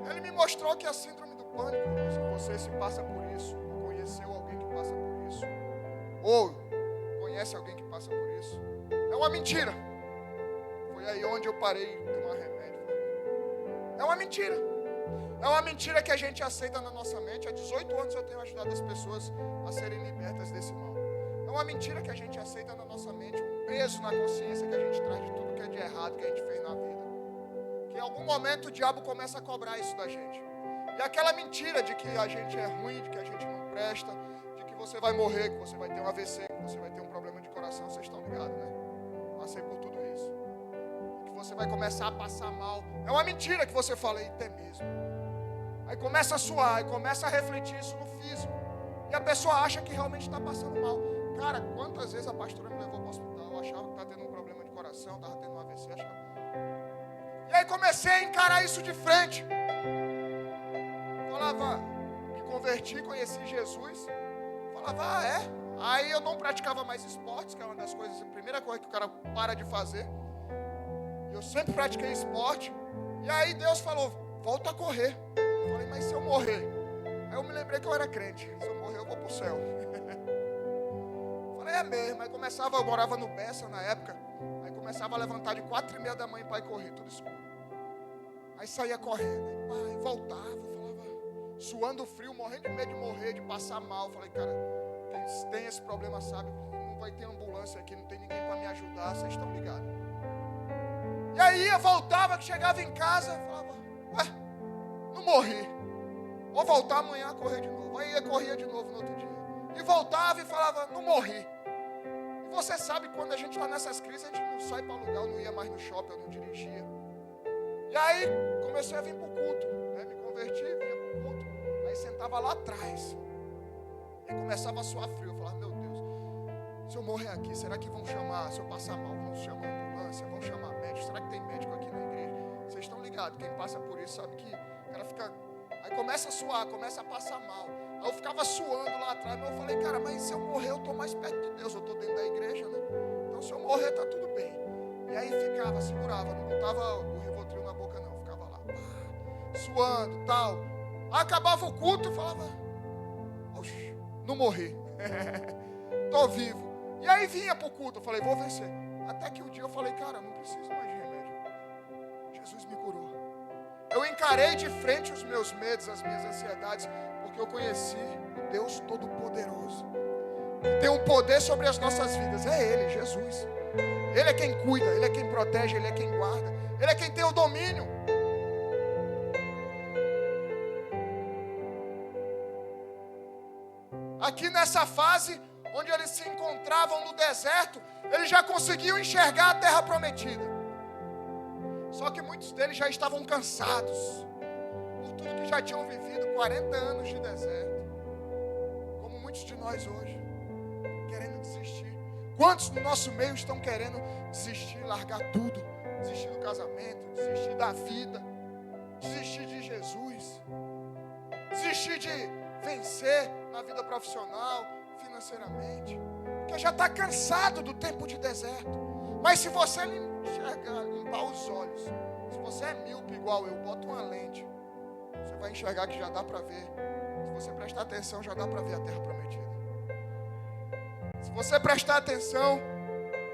Ele me mostrou que a síndrome do pânico, se você se passa por isso, ou conheceu alguém que passa por isso, ou conhece alguém que passa por isso, é uma mentira. Foi aí onde eu parei de tomar remédio. É uma mentira. É uma mentira que a gente aceita na nossa mente. Há 18 anos eu tenho ajudado as pessoas a serem libertas desse mal. É uma mentira que a gente aceita na nossa mente, um peso na consciência que a gente traz de tudo que é de errado que a gente fez na vida. Que em algum momento o diabo começa a cobrar isso da gente. E aquela mentira de que a gente é ruim, de que a gente não presta, de que você vai morrer, que você vai ter um AVC, que você vai ter um problema de coração, vocês estão ligados, né? Passei por tudo isso. Que você vai começar a passar mal. É uma mentira que você fala, eita, é mesmo. Aí começa a suar, aí começa a refletir isso no físico. E a pessoa acha que realmente está passando mal. Cara, quantas vezes a pastora me levou para o hospital, eu achava que estava tendo um problema de coração, estava tendo um AVC, achava. E aí comecei a encarar isso de frente. Falava, me converti, conheci Jesus. Falava, é? Aí eu não praticava mais esportes, que é uma das coisas, a primeira coisa que o cara para de fazer. Eu sempre pratiquei esporte. E aí Deus falou, volta a correr. Eu falei, mas se eu morrer? Aí eu me lembrei que eu era crente. Se eu morrer, eu vou para o céu. Falei, é mesmo. Aí eu morava no Bessa na época. Aí começava a levantar de 4:30 da manhã para ir correr, tudo escuro. Aí saía correndo. Aí voltava, falava, suando frio, morrendo de medo de morrer, de passar mal. Falei, cara, quem tem esse problema sabe, não não vai ter ambulância aqui, não tem ninguém para me ajudar, vocês estão ligados. E aí eu voltava, chegava em casa, falava, ué, não morri, vou voltar amanhã a correr de novo. Aí eu corria de novo no outro dia. E voltava e falava, não morri. E você sabe, quando a gente está nessas crises, a gente não sai para lugar, eu não ia mais no shopping, eu não dirigia. E aí comecei a vir para o culto, né? Me converti, vinha para o culto. Aí sentava lá atrás. E começava a suar frio. Eu falava, meu Deus, se eu morrer aqui, será que vão chamar, se eu passar mal, vão chamar ambulância, vão chamar médico? Será que tem médico aqui na igreja? Vocês estão ligados, quem passa por isso sabe que o cara fica... Aí começa a suar, começa a passar mal. Aí eu ficava suando lá atrás, mas eu falei, cara, mas se eu morrer, eu estou mais perto de Deus, eu estou dentro da igreja, né? Então se eu morrer, está tudo bem. E aí ficava, segurava, não botava o Rivotril na boca não, ficava lá, suando, tal. Aí acabava o culto e falava, oxe, não morri, estou vivo. E aí vinha para o culto, eu falei, vou vencer. Até que um dia eu falei, cara, não preciso mais de remédio. Jesus me curou. Eu encarei de frente os meus medos, as minhas ansiedades, porque eu conheci o Deus Todo-Poderoso, que tem um poder sobre as nossas vidas. É Ele, Jesus. Ele é quem cuida, Ele é quem protege, Ele é quem guarda, Ele é quem tem o domínio. Aqui nessa fase, onde eles se encontravam no deserto, eles já conseguiam enxergar a terra prometida. Só que muitos deles já estavam cansados por tudo que já tinham vivido, 40 anos de deserto. Como muitos de nós hoje, querendo desistir. Quantos no nosso meio estão querendo desistir, largar tudo? Desistir do casamento, desistir da vida, desistir de Jesus, desistir de vencer na vida profissional, financeiramente, porque já está cansado do tempo de deserto. Mas se você enxergar, limpar os olhos, se você é míope igual eu, bota uma lente, você vai enxergar que já dá para ver. Se você prestar atenção, já dá para ver a terra prometida. Se você prestar atenção,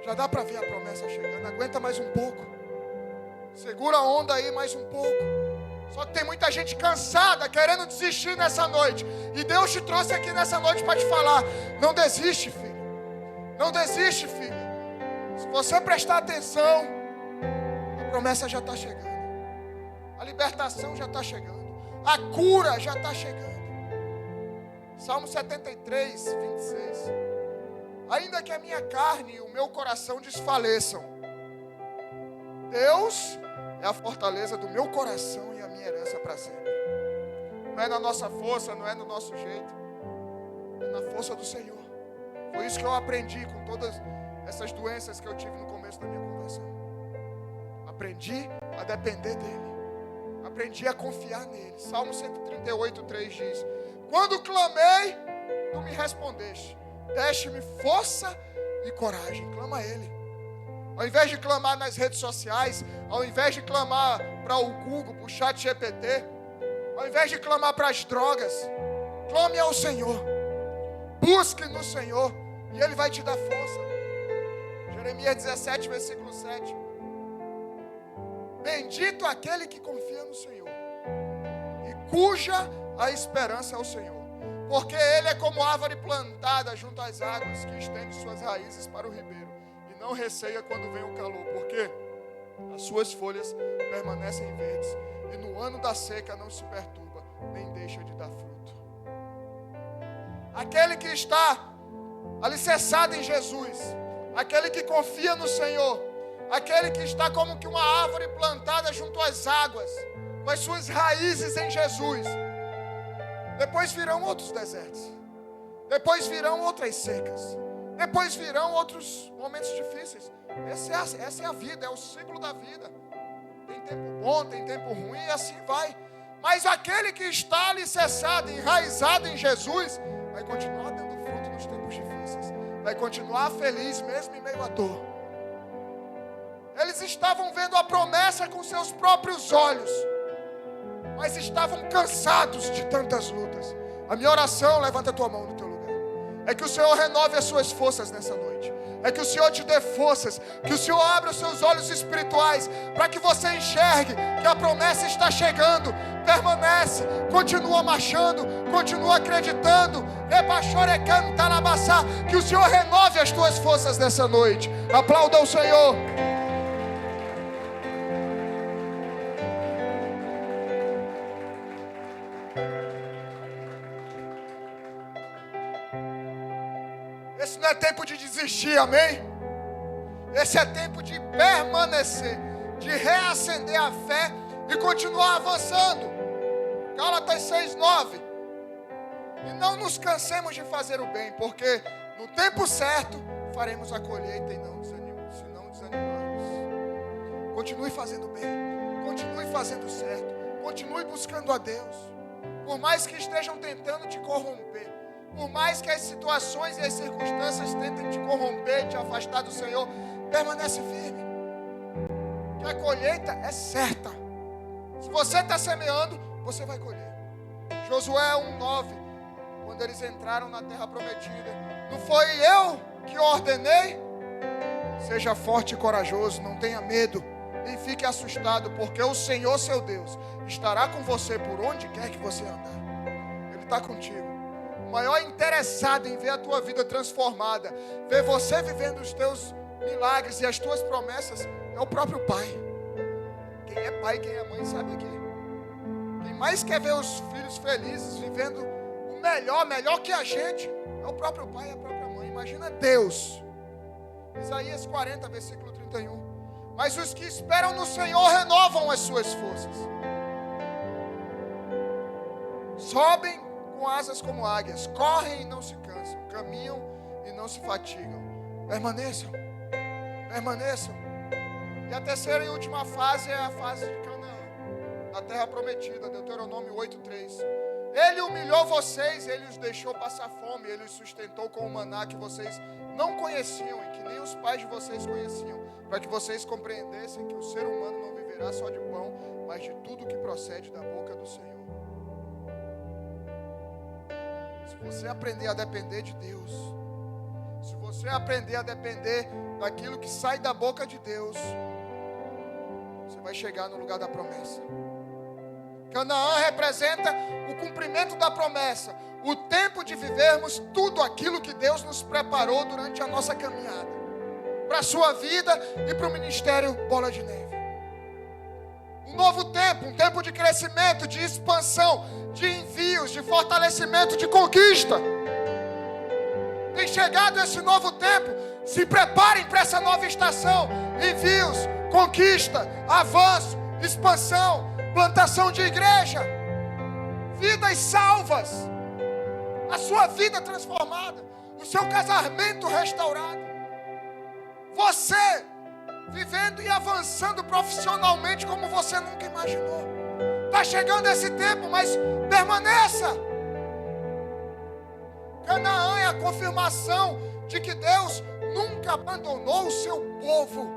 já dá para ver a promessa chegando. Aguenta mais um pouco, segura a onda aí mais um pouco. Só que tem muita gente cansada, querendo desistir nessa noite. E Deus te trouxe aqui nessa noite para te falar, não desiste, filho. Não desiste, filho. Se você prestar atenção, a promessa já está chegando. A libertação já está chegando. A cura já está chegando. Salmo 73, 26. Ainda que a minha carne e o meu coração desfaleçam, Deus é a fortaleza do meu coração e a minha herança para sempre. Não é na nossa força, não é no nosso jeito, é na força do Senhor. Foi isso que eu aprendi com todas essas doenças que eu tive no começo da minha conversão. Aprendi a depender dEle. Aprendi a confiar nele. Salmo 138, 3 diz: quando clamei, tu me respondeste. Deste-me força e coragem. Clama a Ele. Ao invés de clamar nas redes sociais, ao invés de clamar para o Google, para o chat GPT, ao invés de clamar para as drogas, clame ao Senhor. Busque no Senhor e Ele vai te dar força. Jeremias 17, versículo 7. Bendito aquele que confia no Senhor e cuja a esperança é o Senhor, porque Ele é como árvore plantada junto às águas, que estende suas raízes para o ribeiro e não receia quando vem o calor, porque as suas folhas permanecem verdes e no ano da seca não se perturba, nem deixa de dar fruto. Aquele que está alicerçado em Jesus, aquele que confia no Senhor, aquele que está como que uma árvore plantada junto às águas, com as suas raízes em Jesus. Depois virão outros desertos, depois virão outras secas, depois virão outros momentos difíceis. Essa é a vida, é o ciclo da vida. Tem tempo bom, tem tempo ruim e assim vai. Mas aquele que está alicerçado, enraizado em Jesus, vai continuar dando fruto nos tempos difíceis, vai continuar feliz mesmo em meio à dor. Eles estavam vendo a promessa com seus próprios olhos, mas estavam cansados de tantas lutas. A minha oração, levanta a tua mão no teu lugar, é que o Senhor renove as suas forças nessa noite. é que o Senhor te dê forças, que o Senhor abra os seus olhos espirituais, para que você enxergue que a promessa está chegando. Permanece, continua marchando, continua acreditando. Que o Senhor renove as tuas forças nessa noite. Aplauda o Senhor. Esse não é tempo de desistir, amém? Esse é tempo de permanecer, de reacender a fé e continuar avançando. Gálatas 6:9. E não nos cansemos de fazer o bem, porque no tempo certo faremos a colheita e não desanimarmos. Continue fazendo bem, continue fazendo certo, continue buscando a Deus. Por mais que estejam tentando te corromper, por mais que as situações e as circunstâncias tentem te corromper, te afastar do Senhor, permanece firme, que a colheita é certa. Se você está semeando, você vai colher. Josué 1:9, quando eles entraram na terra prometida, não foi eu que ordenei? Seja forte e corajoso, não tenha medo, nem fique assustado, porque o Senhor seu Deus estará com você por onde quer que você andar. Ele está contigo. O maior interessado em ver a tua vida transformada, ver você vivendo os teus milagres e as tuas promessas, é o próprio Pai. Quem é pai, quem é mãe, sabe aqui. Quem mais quer ver os filhos felizes, vivendo o melhor que a gente, é o próprio pai e a própria mãe. Imagina Deus. Isaías 40, versículo 31. Mas os que esperam no Senhor renovam as suas forças. Sobem com asas como águias, correm e não se cansam, caminham e não se fatigam. Permaneçam, permaneçam. E a terceira e última fase é a fase de Canaã, na terra prometida, Deuteronômio 8:3. Ele humilhou vocês, ele os deixou passar fome, ele os sustentou com o maná que vocês não conheciam e que nem os pais de vocês conheciam, para que vocês compreendessem que o ser humano não viverá só de pão, mas de tudo que procede da boca do Senhor. Se você aprender a depender de Deus, se você aprender a depender daquilo que sai da boca de Deus, você vai chegar no lugar da promessa. Canaã representa o cumprimento da promessa, o tempo de vivermos tudo aquilo que Deus nos preparou durante a nossa caminhada, para a sua vida e para o ministério Bola de Neve. Um novo tempo, um tempo de crescimento, de expansão, de envios, de fortalecimento, de conquista. Tem chegado esse novo tempo, se preparem para essa nova estação. Envios, conquista, avanço, expansão, plantação de igreja, vidas salvas, a sua vida transformada, o seu casamento restaurado, você vivendo e avançando profissionalmente como você nunca imaginou. Está chegando esse tempo, mas permaneça. Canaã é a confirmação de que Deus nunca abandonou o seu povo.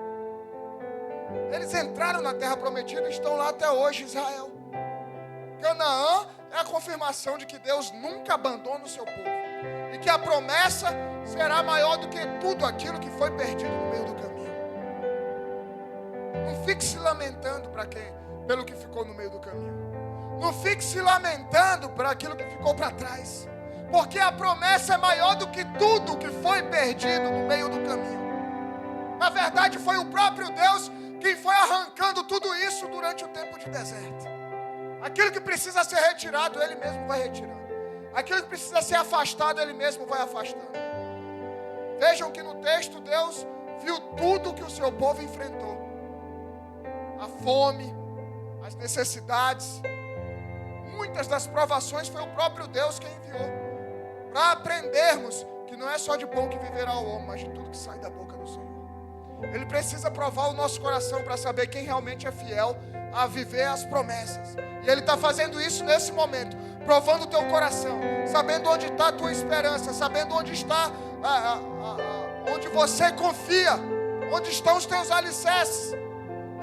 Eles entraram na terra prometida e estão lá até hoje, Israel. Canaã é a confirmação de que Deus nunca abandona o seu povo e que a promessa será maior do que tudo aquilo que foi perdido no meio do caminho. Não fique se lamentando pelo que ficou no meio do caminho. Não fique se lamentando por aquilo que ficou para trás, porque a promessa é maior do que tudo que foi perdido no meio do caminho. Na verdade, foi o próprio Deus quem foi arrancando tudo isso durante o tempo de deserto. Aquilo que precisa ser retirado, Ele mesmo vai retirando. Aquilo que precisa ser afastado, Ele mesmo vai afastando. Vejam que no texto Deus viu tudo que o seu povo enfrentou. A fome, as necessidades, muitas das provações foi o próprio Deus quem enviou. Para aprendermos que não é só de pão que viverá o homem, mas de tudo que sai da boca do Senhor. Ele precisa provar o nosso coração para saber quem realmente é fiel a viver as promessas. E Ele está fazendo isso nesse momento, provando o teu coração, sabendo onde está a tua esperança, sabendo onde está, onde você confia, onde estão os teus alicerces.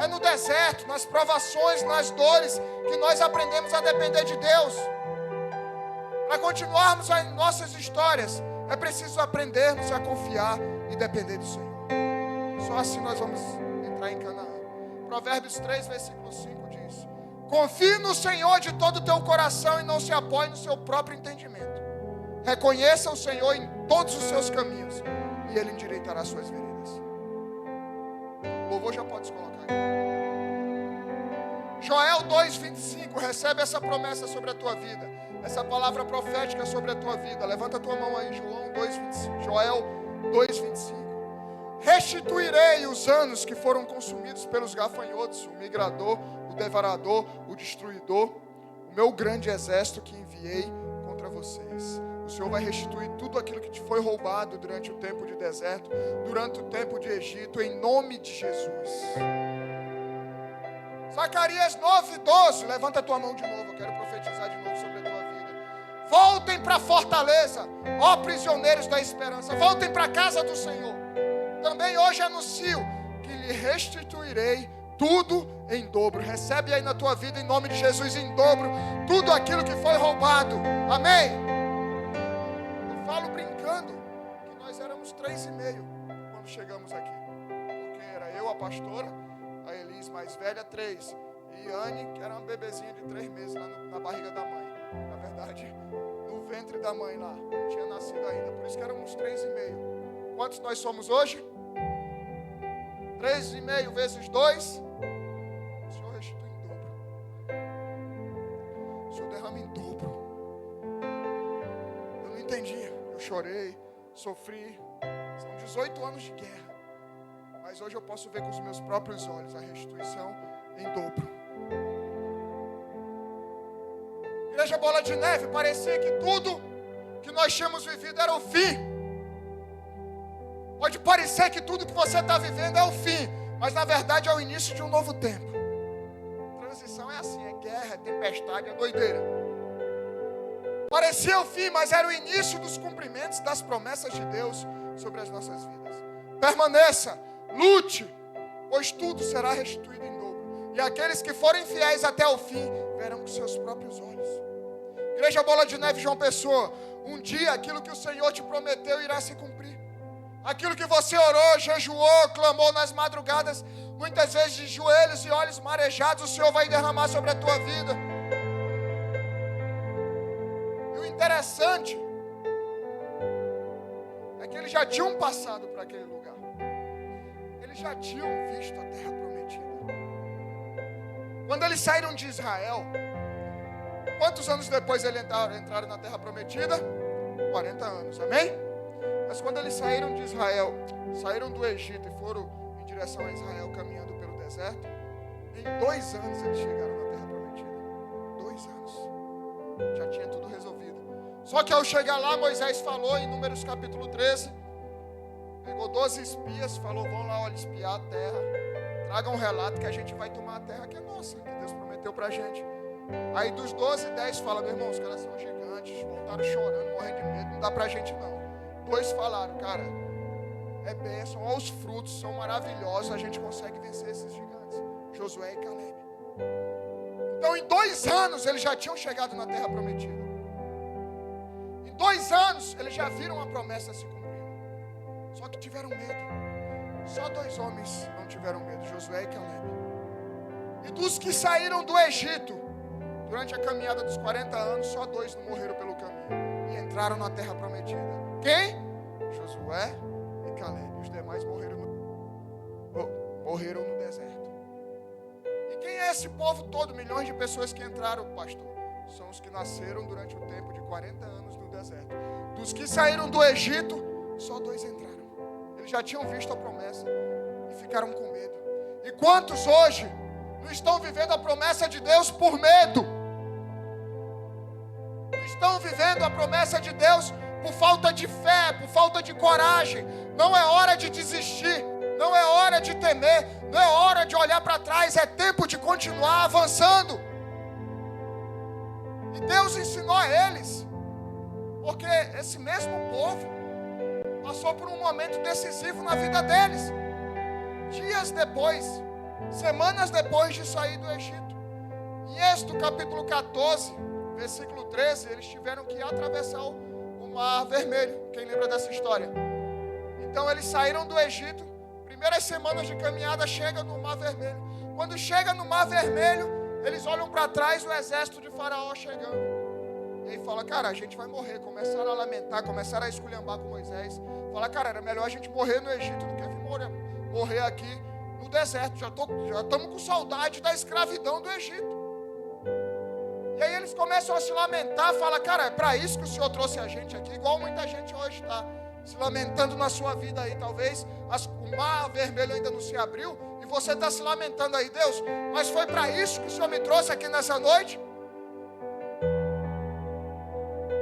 É no deserto, nas provações, nas dores, que nós aprendemos a depender de Deus. Para continuarmos as nossas histórias, é preciso aprendermos a confiar e depender do Senhor. Só assim nós vamos entrar em Canaã. Provérbios 3, versículo 5 diz: confie no Senhor de todo o teu coração e não se apoie no seu próprio entendimento. Reconheça o Senhor em todos os seus caminhos e Ele endireitará as suas veredas. O louvor já pode se colocar aqui. Joel 2,25, recebe essa promessa sobre a tua vida, essa palavra profética sobre a tua vida. Levanta a tua mão aí, Joel 2,25. Restituirei os anos que foram consumidos pelos gafanhotos, o migrador, o devorador, o destruidor, o meu grande exército que enviei contra vocês. O Senhor vai restituir tudo aquilo que te foi roubado durante o tempo de deserto, durante o tempo de Egito, em nome de Jesus. Zacarias 9:12, levanta a tua mão de novo, eu quero profetizar de novo sobre a tua vida. Voltem para a fortaleza, ó prisioneiros da esperança, voltem para a casa do Senhor. Também hoje anuncio que lhe restituirei tudo em dobro. Recebe aí na tua vida, em nome de Jesus, em dobro, tudo aquilo que foi roubado. Amém? Eu falo brincando que nós éramos 3,5 quando chegamos aqui. Porque era eu, a pastora, a Elis mais velha, 3. E Anne, que era uma bebezinha de 3 meses lá na barriga da mãe. Na verdade, no ventre da mãe lá. Não tinha nascido ainda. Por isso que éramos 3,5. Quantos nós somos hoje? 3,5 vezes 2. O Senhor restitui em dobro. O Senhor derrama em dobro. Eu não entendi. Eu chorei, sofri. São 18 anos de guerra. Mas hoje eu posso ver com os meus próprios olhos a restituição em dobro. Igreja Bola de Neve, parecia que tudo que nós tínhamos vivido era o fim. Pode parecer que tudo que você está vivendo é o fim, mas na verdade é o início de um novo tempo. Transição é assim, é guerra, é tempestade, é doideira. Parecia o fim, mas era o início dos cumprimentos das promessas de Deus sobre as nossas vidas. Permaneça, lute, pois tudo será restituído em dobro. E aqueles que forem fiéis até o fim, verão com seus próprios olhos. Igreja Bola de Neve, João Pessoa, um dia aquilo que o Senhor te prometeu irá se cumprir. Aquilo que você orou, jejuou, clamou nas madrugadas, muitas vezes de joelhos e olhos marejados, o Senhor vai derramar sobre a tua vida. E o interessante é que eles já tinham passado por aquele lugar. Eles já tinham visto a terra prometida. Quando eles saíram de Israel, quantos anos depois eles entraram na terra prometida? 40 anos, amém? Mas quando eles saíram de Israel, saíram do Egito e foram em direção a Israel, caminhando pelo deserto, em 2 anos eles chegaram na terra prometida. 2 anos. Já tinha tudo resolvido. Só que ao chegar lá, Moisés falou em Números capítulo 13, pegou 12 espias, falou, vão lá, olha, espiar a terra, tragam um relato que a gente vai tomar a terra que é nossa, que Deus prometeu pra gente. Aí dos 12, 10 fala, meu irmão, os caras são gigantes, voltaram chorando, morrendo de medo, não dá pra gente não. 2 falaram, cara, é bênção, olha os frutos, são maravilhosos, a gente consegue vencer esses gigantes. Josué e Caleb. Então em 2 anos eles já tinham chegado na terra prometida. Em 2 anos eles já viram a promessa se cumprindo. Só que tiveram medo. Só 2 homens não tiveram medo, Josué e Caleb. E dos que saíram do Egito, durante a caminhada dos 40 anos, só 2 não morreram pelo caminho. E entraram na terra prometida. Quem? Josué e Caleb. Os demais morreram no deserto. E quem é esse povo todo? Milhões de pessoas que entraram, pastor. São os que nasceram durante o tempo de 40 anos no deserto. Dos que saíram do Egito, só 2 entraram. Eles já tinham visto a promessa e ficaram com medo. E quantos hoje não estão vivendo a promessa de Deus por medo? Não estão vivendo a promessa de Deus por falta de fé, por falta de coragem. Não é hora de desistir, não é hora de temer, não é hora de olhar para trás, é tempo de continuar avançando. E Deus ensinou a eles, porque esse mesmo povo passou por um momento decisivo na vida deles. Dias depois, semanas depois de sair do Egito. Em Êxodo capítulo 14, versículo 13, eles tiveram que atravessar o Mar Vermelho. Quem lembra dessa história? Então eles saíram do Egito, primeiras semanas de caminhada, chega no Mar Vermelho. Quando chega no Mar Vermelho, eles olham para trás, o exército de Faraó chegando. E aí fala, cara, a gente vai morrer. Começaram a lamentar, começaram a esculhambar com Moisés. Fala, cara, era melhor a gente morrer no Egito do que morrer aqui no deserto. Já estamos com saudade da escravidão do Egito. E aí eles começam a se lamentar, fala, cara, é para isso que o Senhor trouxe a gente aqui, igual muita gente hoje está se lamentando na sua vida aí. Talvez o Mar Vermelho ainda não se abriu e você está se lamentando aí, Deus, mas foi para isso que o Senhor me trouxe aqui nessa noite?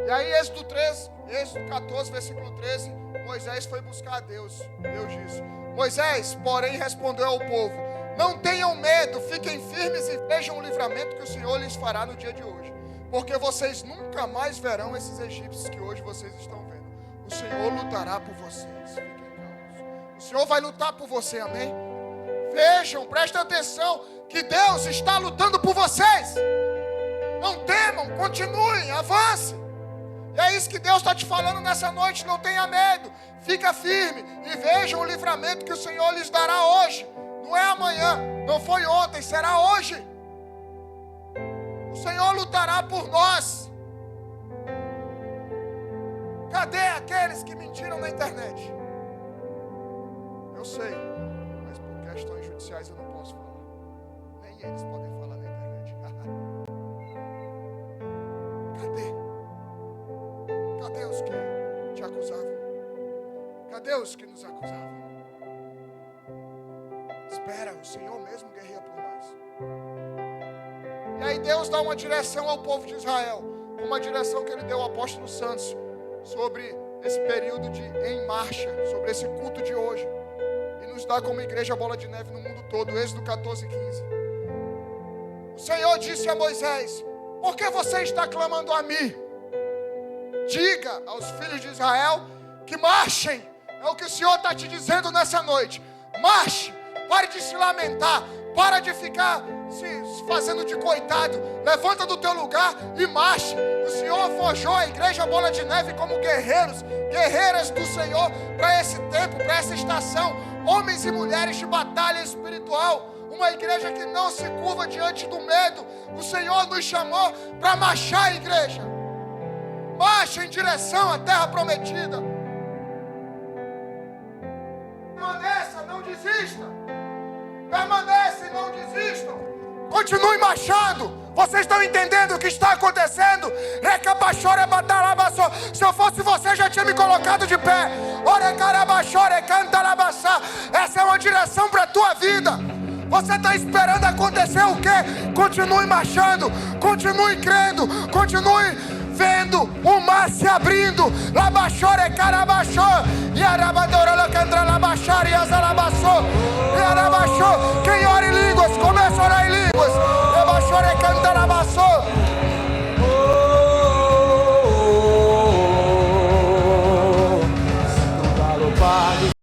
E aí Êxodo 14, versículo 13, Moisés foi buscar a Deus. Deus disse, Moisés, porém, respondeu ao povo, não tenham medo, fiquem firmes e vejam o livramento que o Senhor lhes fará no dia de hoje. Porque vocês nunca mais verão esses egípcios que hoje vocês estão vendo. O Senhor lutará por vocês. Fiquem calmos. O Senhor vai lutar por você, amém? Vejam, prestem atenção, que Deus está lutando por vocês. Não temam, continuem, avancem. E é isso que Deus está te falando nessa noite, não tenha medo. Fica firme e vejam o livramento que o Senhor lhes dará hoje. Não é amanhã, não foi ontem, será hoje. O Senhor lutará por nós. Cadê aqueles que mentiram na internet? Eu sei, mas por questões judiciais eu não posso falar. Nem eles podem falar na internet. Cadê os que te acusavam? Cadê os que nos acusavam? Espera, o Senhor mesmo guerreia por nós. E aí Deus dá uma direção ao povo de Israel, uma direção que Ele deu ao apóstolo Santos, sobre esse período em marcha, sobre esse culto de hoje. E nos dá como igreja Bola de Neve no mundo todo, Êxodo 14, 15. O Senhor disse a Moisés, por que você está clamando a mim? Diga aos filhos de Israel que marchem. É o que o Senhor está te dizendo nessa noite. Marche. Pare de se lamentar. Para de ficar se fazendo de coitado. Levanta do teu lugar e marche. O Senhor forjou a igreja Bola de Neve como guerreiros, guerreiras do Senhor para esse tempo, para essa estação. Homens e mulheres de batalha espiritual. Uma igreja que não se curva diante do medo. O Senhor nos chamou para marchar, igreja. Marche em direção à terra prometida. Permaneça, não desista. Permaneça e não desistam. Continue marchando. Vocês estão entendendo o que está acontecendo? Se eu fosse você, já tinha me colocado de pé. Essa é uma direção para a tua vida. Você está esperando acontecer o quê? Continue marchando. Continue crendo. Continue vendo o mar se abrindo. Labachore carabachô. E arabadora locandra labachar e azalabaçô. E arabachô. Quem ora em línguas, começa a orar em línguas.